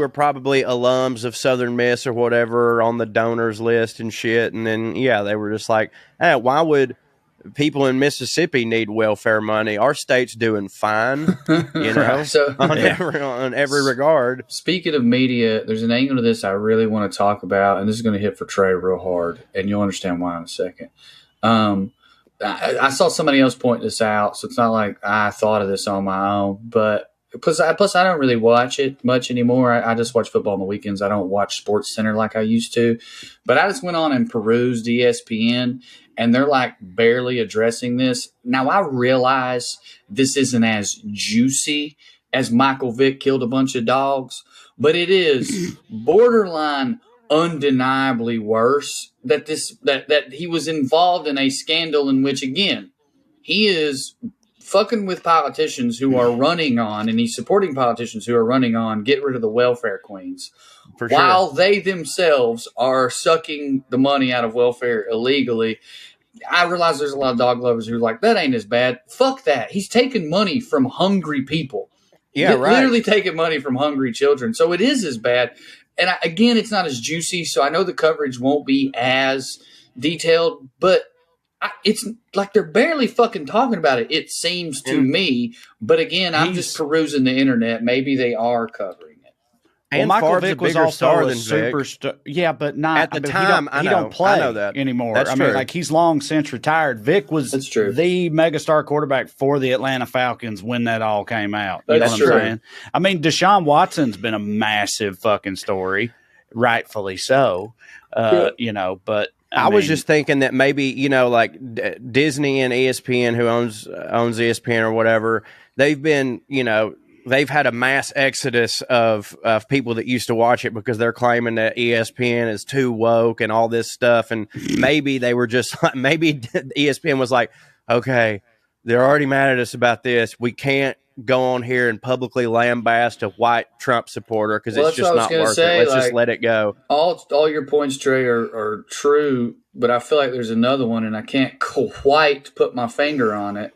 probably alums of Southern Miss or whatever on the donors list and shit. And then, they were just like, hey, why would people in Mississippi need welfare money? Our state's doing fine, you know, on every regard. Speaking of media, there's an angle to this I really want to talk about, and this is going to hit for Trae real hard, and you'll understand why in a second. I saw somebody else point this out, so it's not like I thought of this on my own. But plus I don't really watch it much anymore. I just watch football on the weekends. I don't watch Sports Center like I used to. But I just went on and perused ESPN, and they're like barely addressing this. Now, I realize this isn't as juicy as Michael Vick killed a bunch of dogs, but it is borderline undeniably worse that he was involved in a scandal in which, again, he is fucking with politicians who are running on, and he's supporting politicians who are running on get rid of the welfare queens, while they themselves are sucking the money out of welfare illegally. I realize there's a lot of dog lovers who are like, that ain't as bad. Fuck that. He's taking money from hungry people. Yeah, right. Literally taking money from hungry children. So it is as bad. And again, it's not as juicy, so I know the coverage won't be as detailed, but it's like they're barely fucking talking about it, it seems to me. But again, I'm just perusing the internet. Maybe they are covering it. And Michael Vick was also a superstar. Yeah, but not at the time. He don't play that anymore. That's true. Mean, like, he's long since retired. Vick was the megastar quarterback for the Atlanta Falcons when that all came out. You know what I'm saying? I mean, Deshaun Watson's been a massive fucking story, rightfully so. You know, but I was just thinking that maybe, you know, like Disney and ESPN, who owns ESPN or whatever, they've been, you know, they've had a mass exodus of people that used to watch it because they're claiming that ESPN is too woke and all this stuff. And maybe they were just like, maybe ESPN was like, okay, they're already mad at us about this. We can't go on here and publicly lambast a white Trump supporter because it's just not worth it. Let's just let it go. All your points, Trey, are true, but I feel like there's another one, and I can't quite put my finger on it.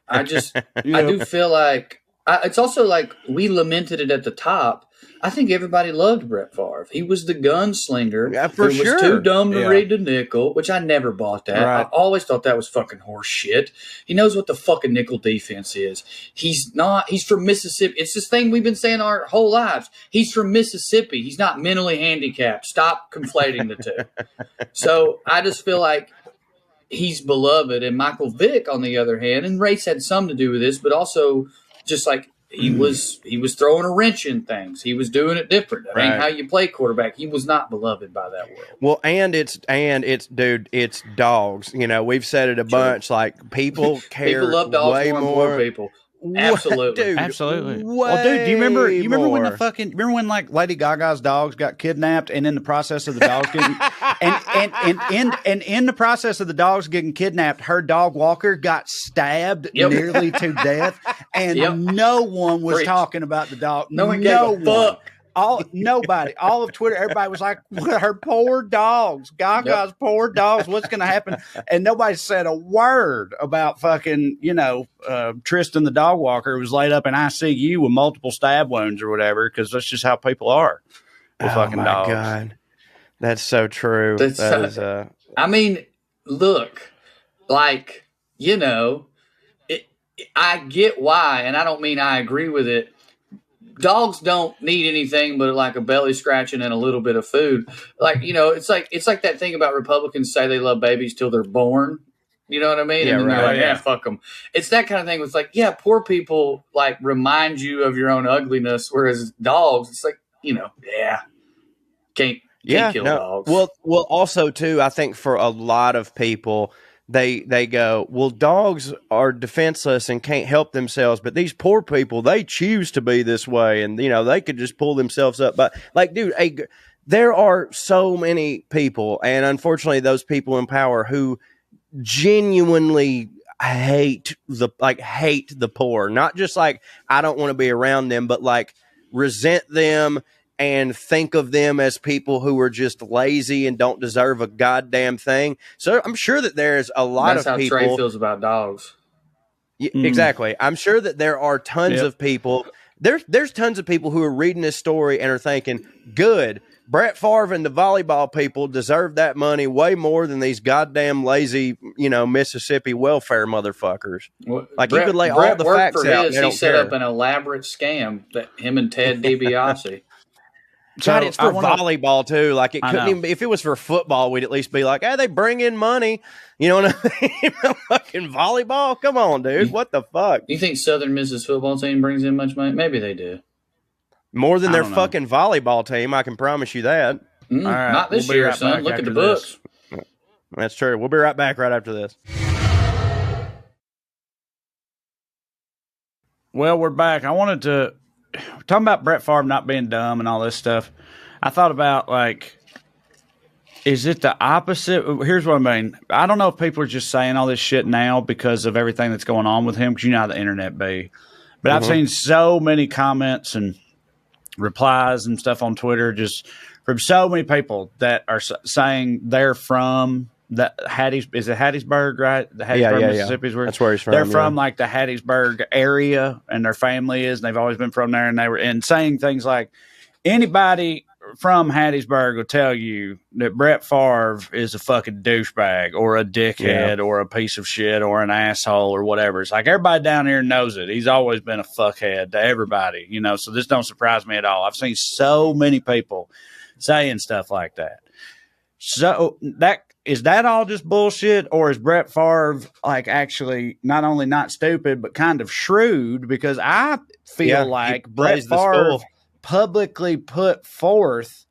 I just, I do feel like, it's also like we lamented it at the top. I think everybody loved Brett Favre. He was the gunslinger who was too dumb to read the nickel, which I never bought that. Right. I always thought that was fucking horse shit. He knows what the fucking nickel defense is. He's from Mississippi. It's this thing we've been saying our whole lives. He's from Mississippi. He's not mentally handicapped. Stop conflating the two. So I just feel like he's beloved. And Michael Vick, on the other hand, and race had some to do with this, but also just like he was throwing a wrench in things. He was doing it different. That ain't how you play quarterback. He was not beloved by that world. Well, and it's dude, it's dogs. You know, we've said it a bunch. Like, people care. People love dogs way more than poor people. Absolutely, dude, absolutely. Well, dude, do you remember when remember when like Lady Gaga's dogs got kidnapped, and in the process of the dogs getting and in the process of the dogs getting kidnapped, her dog Walker got stabbed nearly to death, and no one was talking about the dog. No one gave a fuck. Nobody, all of Twitter, everybody was like, her poor dogs, Gaga's poor dogs, what's going to happen? And nobody said a word about fucking, you know, Tristan the dog walker who was laid up in ICU with multiple stab wounds or whatever, because that's just how people are with fucking dogs. Oh, my God. That's so true. I mean, look, like, you know, I get why, and I don't mean I agree with it. Dogs don't need anything but like a belly scratching and a little bit of food. Like, you know, it's like that thing about Republicans say they love babies till they're born. You know what I mean? Yeah, and then they're like, yeah, fuck them. It's that kind of thing. It's like, yeah, poor people like remind you of your own ugliness, whereas dogs, it's like, you know, can't kill dogs. Well, also too, I think for a lot of people, they go, well, dogs are defenseless and can't help themselves, but these poor people, they choose to be this way, and you know they could just pull themselves up. But like, dude, there are so many people, and unfortunately, those people in power who genuinely hate the poor. Not just like I don't want to be around them, but like resent them and think of them as people who are just lazy and don't deserve a goddamn thing. So I'm sure that there's a lot of people. That's how Trae feels about dogs. Exactly. I'm sure that there are tons of people. There's tons of people who are reading this story and are thinking, good, Brett Favre and the volleyball people deserve that money way more than these goddamn lazy, you know, Mississippi welfare motherfuckers. Well, like, Brett, you could lay all the facts out. He set up an elaborate scam that him and Ted DiBiase. God, it's for volleyball too. Like it couldn't even be, if it was for football, we'd at least be like, hey, they bring in money. You know what I mean? Fucking volleyball? Come on, dude. What the fuck? You think Southern Miss's football team brings in much money? Maybe they do. More than their fucking volleyball team, I can promise you that. All right, not this year, son. Look at the books. That's true. We'll be right back right after this. Well, we're back. I wanted to talking about Brett Favre not being dumb and all this stuff. I thought about, like, is it the opposite? Here's what I mean. I don't know if people are just saying all this shit now because of everything that's going on with him, because you know how the internet be. But I've seen so many comments and replies and stuff on Twitter just from so many people that are saying they're from the is it Hattiesburg, right? The Hattiesburg, Mississippi is where that's where he's from. They're from like the Hattiesburg area, and their family is, and they've always been from there. And they were saying things like, anybody from Hattiesburg will tell you that Brett Favre is a fucking douchebag or a dickhead or a piece of shit or an asshole or whatever. It's like everybody down here knows it. He's always been a fuckhead to everybody, you know. So this don't surprise me at all. I've seen so many people saying stuff like that. So is that all just bullshit, or is Brett Favre like actually not only not stupid but kind of shrewd? Because I feel like Brett Favre publicly put forth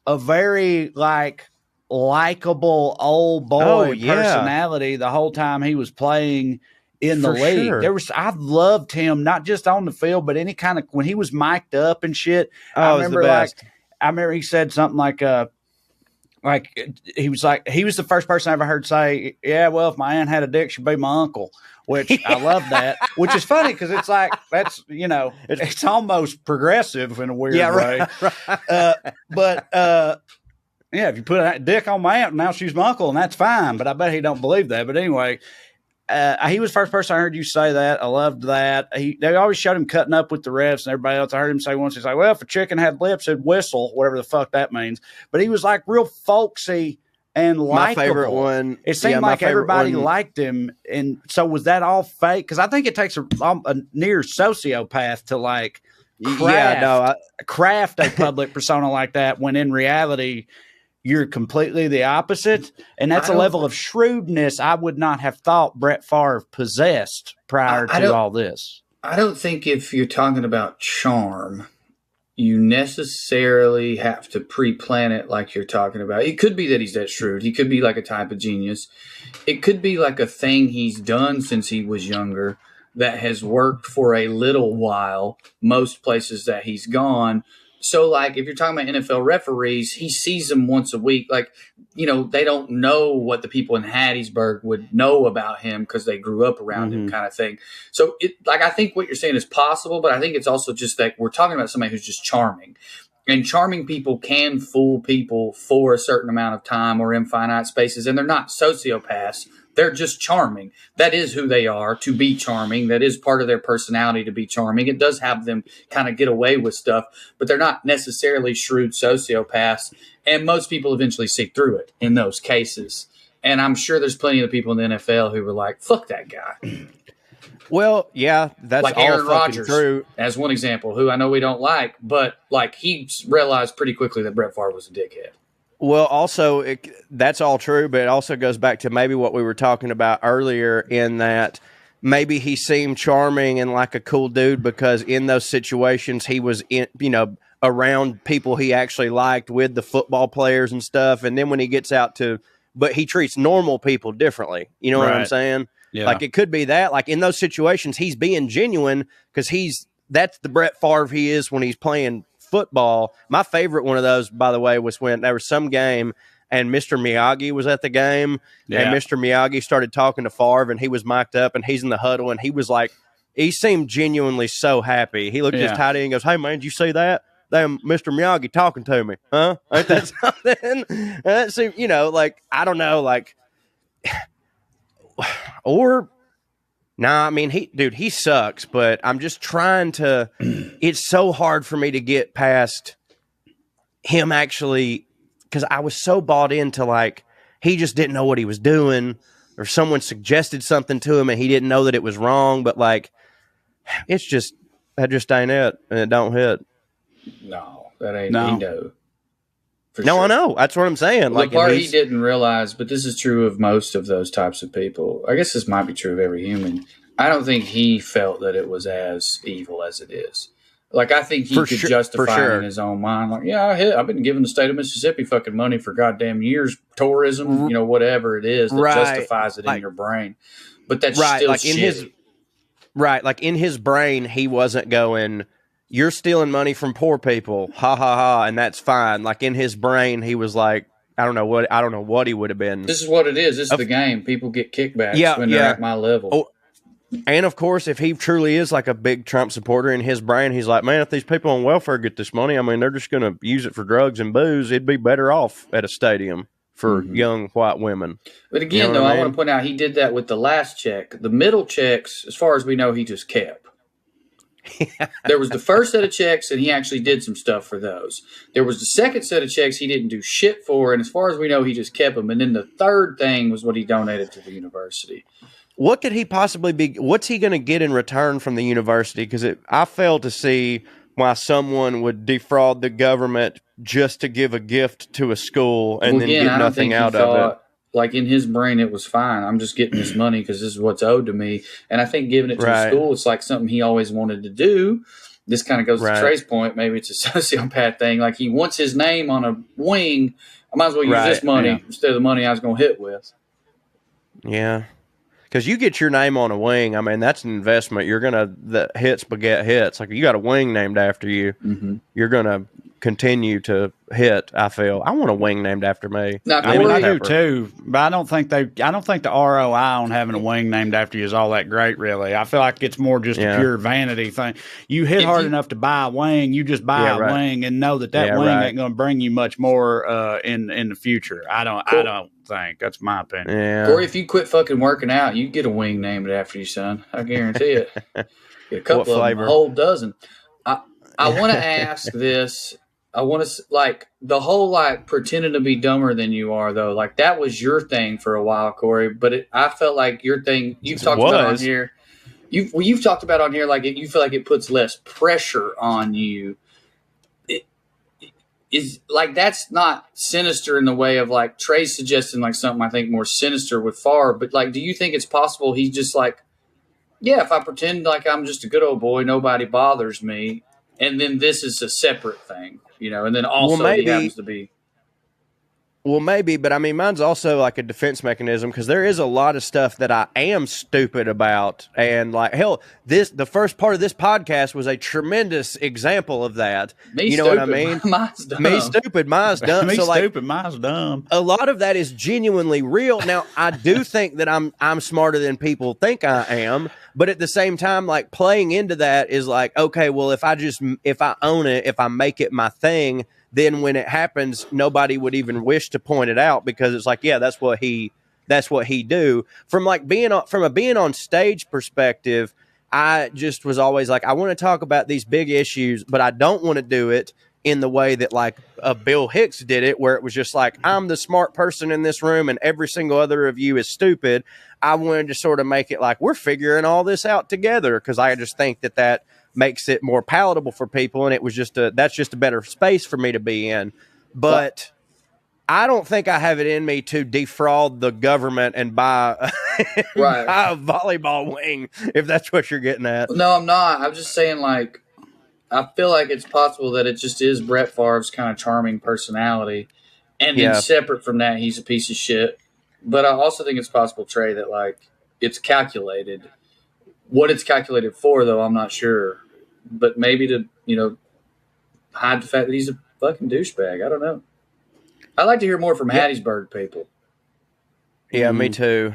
a very like likable old boy personality the whole time he was playing in the league. Sure. I've loved him not just on the field, but any kind of when he was mic'd up and shit. I remember he said something like he was the first person I ever heard say, yeah, well, if my aunt had a dick, she'd be my uncle, which I love that, which is funny because it's like, that's, you know, it's almost progressive in a weird way. Right. Yeah, if you put a dick on my aunt, now she's my uncle, and that's fine, but I bet he don't believe that. But anyway, he was the first person I heard you say that. I loved that. They always showed him cutting up with the refs and everybody else. I heard him say once, he's like, well, if a chicken had lips, it'd whistle, whatever the fuck that means. But he was like real folksy and likable. My favorite one. It seemed like everybody liked him. And so was that all fake? Because I think it takes a near sociopath to like craft a public persona like that, when in reality you're completely the opposite. And that's a level of shrewdness I would not have thought Brett Favre possessed prior to all this. I don't think if you're talking about charm, you necessarily have to pre-plan it like you're talking about. It could be that he's that shrewd. He could be like a type of genius. It could be like a thing he's done since he was younger that has worked for a little while, most places that he's gone. So, like, if you're talking about NFL referees, he sees them once a week. Like, you know, they don't know what the people in Hattiesburg would know about him because they grew up around him, kind of thing. So, I think what you're saying is possible, but I think it's also just that we're talking about somebody who's just charming. And charming people can fool people for a certain amount of time or in finite spaces, and they're not sociopaths. They're just charming. That is who they are, to be charming. That is part of their personality, to be charming. It does have them kind of get away with stuff, but they're not necessarily shrewd sociopaths. And most people eventually see through it in those cases. And I'm sure there's plenty of people in the NFL who were like, fuck that guy. Well, yeah, that's like all Aaron Rodgers, true. As one example, who I know we don't like, but like he realized pretty quickly that Brett Favre was a dickhead. Well, also, that's all true, but it also goes back to maybe what we were talking about earlier, in that maybe he seemed charming and like a cool dude because in those situations he was around people he actually liked, with the football players and stuff. And then when he gets out but he treats normal people differently. You know what I'm saying? Yeah. Like it could be that, like in those situations, he's being genuine because that's the Brett Favre he is when he's playing football. My favorite one of those, by the way, was when there was some game and Mr. Miyagi was at the game, and Mr. Miyagi started talking to Favre, and he was mic'd up, and he's in the huddle, and he was like, he seemed genuinely so happy. He looked at his tight end and goes, hey, man, did you see that? Damn, Mr. Miyagi talking to me, huh? Ain't that something? And that seemed, like, I don't know, like, or... Nah, I mean, he sucks, but I'm just trying to, it's so hard for me to get past him actually, because I was so bought into, like, he just didn't know what he was doing, or someone suggested something to him and he didn't know that it was wrong, but, like, that just ain't it, and it don't hit. No, that ain't no. No, sure. I know. That's what I'm saying. Well, the part he didn't realize, but this is true of most of those types of people. I guess this might be true of every human. I don't think he felt that it was as evil as it is. Like, I think he could justify it in his own mind. Like, yeah, I've been giving the state of Mississippi fucking money for goddamn years, tourism, whatever it is that justifies it in your brain. But that's still like shitty. Like in his brain, he wasn't going, you're stealing money from poor people, ha ha ha, and that's fine. Like in his brain, he was like, I don't know what he would have been. This is what it is. This is the game. People get kickbacks when they're at my level. Oh, and of course, if he truly is like a big Trump supporter, in his brain, he's like, man, if these people on welfare get this money, I mean, they're just going to use it for drugs and booze. It'd be better off at a stadium for young white women. But again, I want to point out he did that with the last check. The middle checks, as far as we know, he just kept. There was the first set of checks, and he actually did some stuff for those. There was the second set of checks he didn't do shit for, and as far as we know, he just kept them. And then the third thing was what he donated to the university. What could he possibly be? What's he going to get in return from the university? Because I fail to see why someone would defraud the government just to give a gift to a school and then get nothing out of it. Like in his brain, it was fine. I'm just getting this money because this is what's owed to me. And I think giving it to the school, it's like something he always wanted to do. This kind of goes to Trey's point. Maybe it's a sociopath thing. Like he wants his name on a wing. I might as well use this money instead of the money I was going to hit with. Yeah. Because you get your name on a wing, I mean, that's an investment. You're going to, the hits beget hits. Like, you got a wing named after you. Mm-hmm. You're going to continue to hit, I feel. I want a wing named after me. I do too, but I don't think the ROI on having a wing named after you is all that great, really. I feel like it's more just a pure vanity thing. You hit hard enough to buy a wing, you just buy a wing and know that wing ain't going to bring you much more in the future. I don't think. That's my opinion. Yeah. Corey, if you quit fucking working out, you get a wing named after you, son. I guarantee it. Get a couple of them, a whole dozen. I want to ask this. I want to, like, the whole, like, pretending to be dumber than you are, though. Like, that was your thing for a while, Corey. But I felt like your thing, you've talked about on here. You've talked about on here, like, you feel like it puts less pressure on you. Is like, that's not sinister in the way of, like, Trey's suggesting, like, something I think more sinister with Favre. But, like, do you think it's possible he's just like, yeah, if I pretend like I'm just a good old boy, nobody bothers me. And then this is a separate thing, and then also he happens to be. Well, maybe, but I mean, mine's also like a defense mechanism because there is a lot of stuff that I am stupid about. And like, hell, the first part of this podcast was a tremendous example of that. Me stupid, what I mean? Mine's dumb. Me stupid, mine's dumb. Me stupid, mine's dumb. A lot of that is genuinely real. Now, I do think that I'm smarter than people think I am. But at the same time, like, playing into that is like, okay, well, if I own it, if I make it my thing, then when it happens, nobody would even wish to point it out because it's like, yeah, that's what he do. From like being on stage perspective, I just was always like, I want to talk about these big issues, but I don't want to do it in the way that like Bill Hicks did it, where it was just like, I'm the smart person in this room and every single other of you is stupid. I wanted to sort of make it like we're figuring all this out together because I just think that makes it more palatable for people, and it was that's just a better space for me to be in. But I don't think I have it in me to defraud the government and buy a volleyball wing, if that's what you're getting at. No, I'm not. I'm just saying, like, I feel like it's possible that it just is Brett Favre's kind of charming personality, and then separate from that, he's a piece of shit. But I also think it's possible, Trae, that, like, it's calculated. What it's calculated for, though, I'm not sure. But maybe to, hide the fact that he's a fucking douchebag. I don't know. I'd like to hear more from Hattiesburg people. Yeah, me too.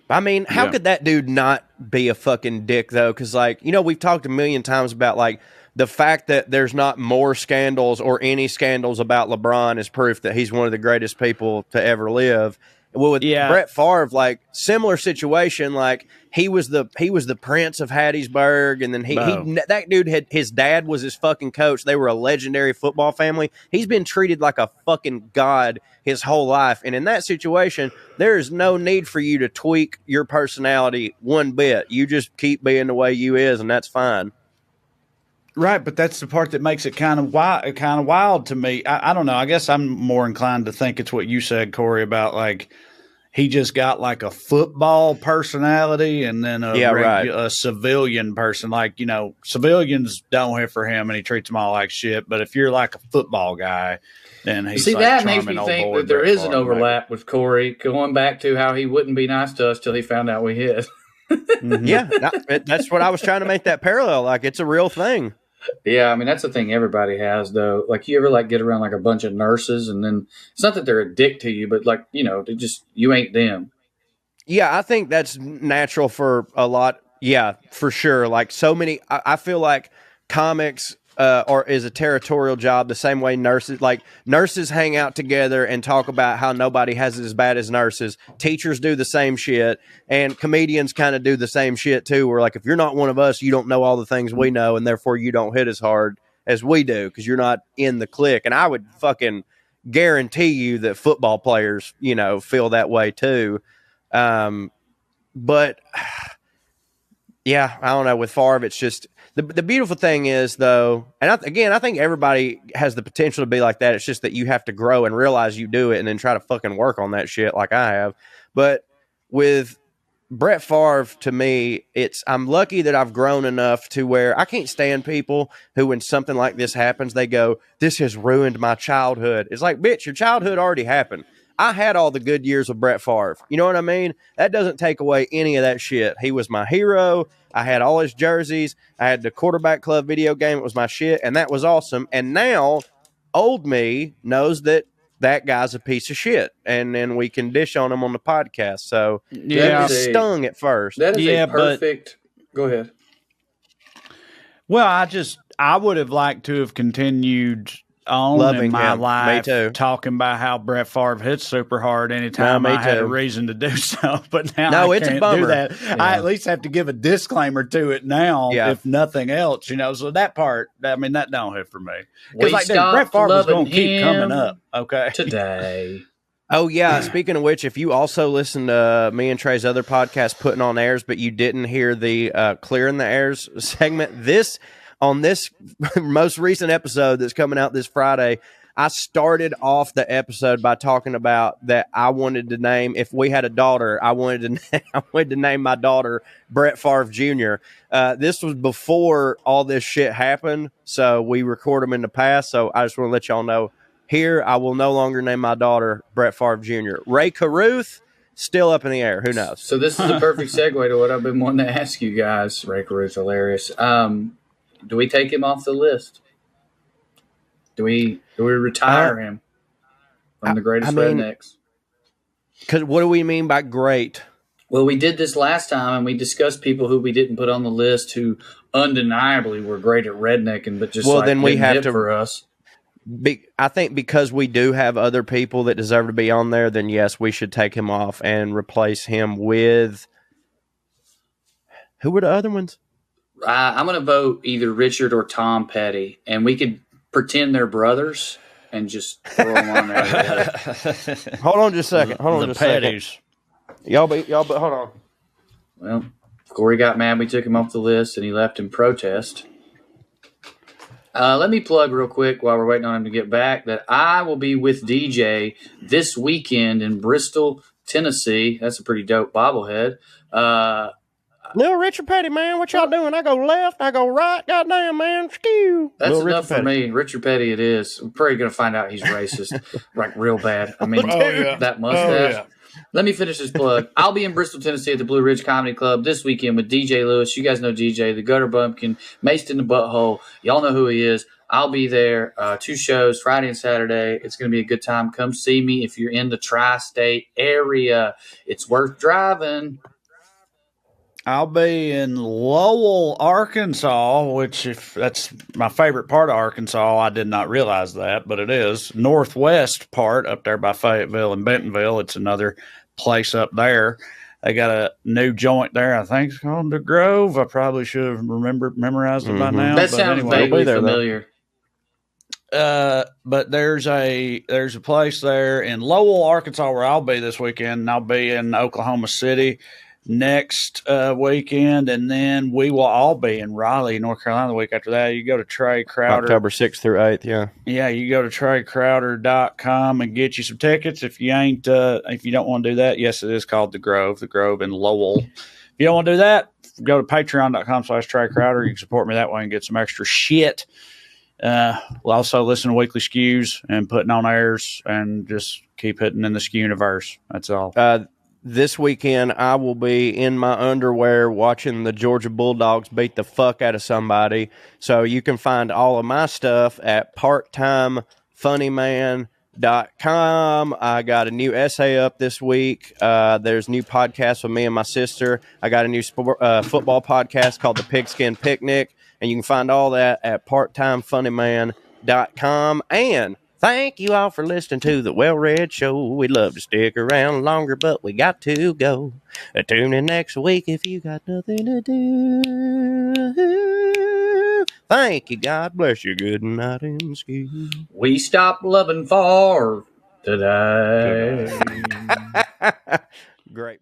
I mean, how could that dude not be a fucking dick, though? Because, like, we've talked a million times about, like, the fact that there's not more scandals or any scandals about LeBron is proof that he's one of the greatest people to ever live. Well, with Brett Favre, like, similar situation, like, he was the Prince of Hattiesburg, and then that dude his dad was his fucking coach. They were a legendary football family. He's been treated like a fucking god his whole life, and in that situation, there is no need for you to tweak your personality one bit. You just keep being the way you is, and that's fine. Right, but that's the part that makes it kind of wild to me. I don't know. I guess I'm more inclined to think it's what you said, Corey, about like he just got like a football personality and then a civilian person. Like, civilians don't hit for him and he treats them all like shit. But if you're like a football guy, then he's that makes me think that there is an overlap with Corey, going back to how he wouldn't be nice to us till he found out we hit. Mm-hmm. Yeah, that's what I was trying to make that parallel. Like, it's a real thing. Yeah, I mean, that's the thing everybody has, though. Like, you ever, get around, a bunch of nurses, and then it's not that they're a dick to you, but, they just, you ain't them. Yeah, I think that's natural for a lot. Yeah, for sure. Like, so many, I feel like comics is a territorial job the same way nurses hang out together and talk about how nobody has it as bad as nurses. Teachers do the same shit, and comedians kind of do the same shit too, where if you're not one of us, you don't know all the things we know, and therefore you don't hit as hard as we do because you're not in the clique. And I would fucking guarantee you that football players, feel that way too. But yeah, I don't know. With Favre, it's just the beautiful thing is, though, and I think everybody has the potential to be like that. It's just that you have to grow and realize you do it and then try to fucking work on that shit like I have. But with Brett Favre, to me, I'm lucky that I've grown enough to where I can't stand people who, when something like this happens, they go, "This has ruined my childhood." It's like, bitch, your childhood already happened. I had all the good years of Brett Favre. You know what I mean? That doesn't take away any of that shit. He was my hero. I had all his jerseys. I had the Quarterback Club video game. It was my shit, and that was awesome. And now, old me knows that guy's a piece of shit, and then we can dish on him on the podcast. So yeah, it stung at first. That is a perfect. Go ahead. Well, I would have liked to have continued on loving in my life, talking about how Brett Favre hits super hard anytime I had a reason to do so. But now I can't do that. Yeah. I at least have to give a disclaimer to it now, if nothing else. So that part, that don't hit for me. Because Brett Favre was going to keep coming up. Okay, today. Oh yeah. Speaking of which, if you also listen to me and Trey's other podcast, Puttin On AIrs, but you didn't hear the Clearing the Airs segment, on this most recent episode that's coming out this Friday, I started off the episode by talking about that I wanted to name, if we had a daughter, I wanted to name my daughter Brett Favre Jr. This was before all this shit happened, so we record them in the past. So I just want to let y'all know here, I will no longer name my daughter Brett Favre Jr. Ray Caruth, still up in the air. Who knows? So this is a perfect segue to what I've been wanting to ask you guys. Ray Caruth, hilarious. Do we take him off the list? Do we retire him from the greatest rednecks? Because what do we mean by great? Well, we did this last time, and we discussed people who we didn't put on the list who undeniably were great at rednecking, but just then we have to for us. I think because we do have other people that deserve to be on there, then yes, we should take him off and replace him with. Who were the other ones? I'm going to vote either Richard or Tom Petty, and we could pretend they're brothers and just throw them on there. Hold on just a second. Hold on just a second. Y'all, hold on. Well, Corey got mad. We took him off the list, and he left in protest. Let me plug real quick while we're waiting on him to get back that I will be with DJ this weekend in Bristol, Tennessee. That's a pretty dope bobblehead. Little Richard Petty, man, what y'all doing? I go left, I go right, goddamn, man, skew. That's Little enough for me. Richard Petty it is. I'm probably going to find out he's racist, real bad. I mean, that mustache. Oh, yeah. Let me finish this plug. I'll be in Bristol, Tennessee at the Blue Ridge Comedy Club this weekend with DJ Lewis. You guys know DJ, the Gutter Bumpkin, Maced in the Butthole. Y'all know who he is. I'll be there. 2 shows, Friday and Saturday. It's going to be a good time. Come see me if you're in the tri-state area. It's worth driving. I'll be in Lowell, Arkansas, which if that's my favorite part of Arkansas. I did not realize that, but it is. Northwest part up there by Fayetteville and Bentonville. It's another place up there. They got a new joint there, I think it's called The Grove. I probably should have memorized it by now. That sounds vaguely familiar. But there's a place there in Lowell, Arkansas where I'll be this weekend, and I'll be in Oklahoma City next weekend, and then we will all be in Raleigh, North Carolina the week after that. You go to Trae Crowder. October 6th through 8th, yeah. Yeah, you go to TraeCrowder.com and get you some tickets. If you don't want to do that, yes, it is called The Grove in Lowell. If you don't want to do that, go to patreon.com/TraeCrowder. You can support me that way and get some extra shit. We'll also listen to weekly skews and Puttin On AIrs and just keep hitting in the skew universe. That's all. This weekend, I will be in my underwear watching the Georgia Bulldogs beat the fuck out of somebody. So you can find all of my stuff at parttimefunnyman.com. I got a new essay up this week. There's new podcasts with me and my sister. I got a new football podcast called The Pigskin Picnic. And you can find all that at parttimefunnyman.com. And thank you all for listening to the WellRED Show. We'd love to stick around longer, but we got to go. Tune in next week if you got nothing to do. Thank you. God bless you. Good night and ski. We stopped loving for today. Great.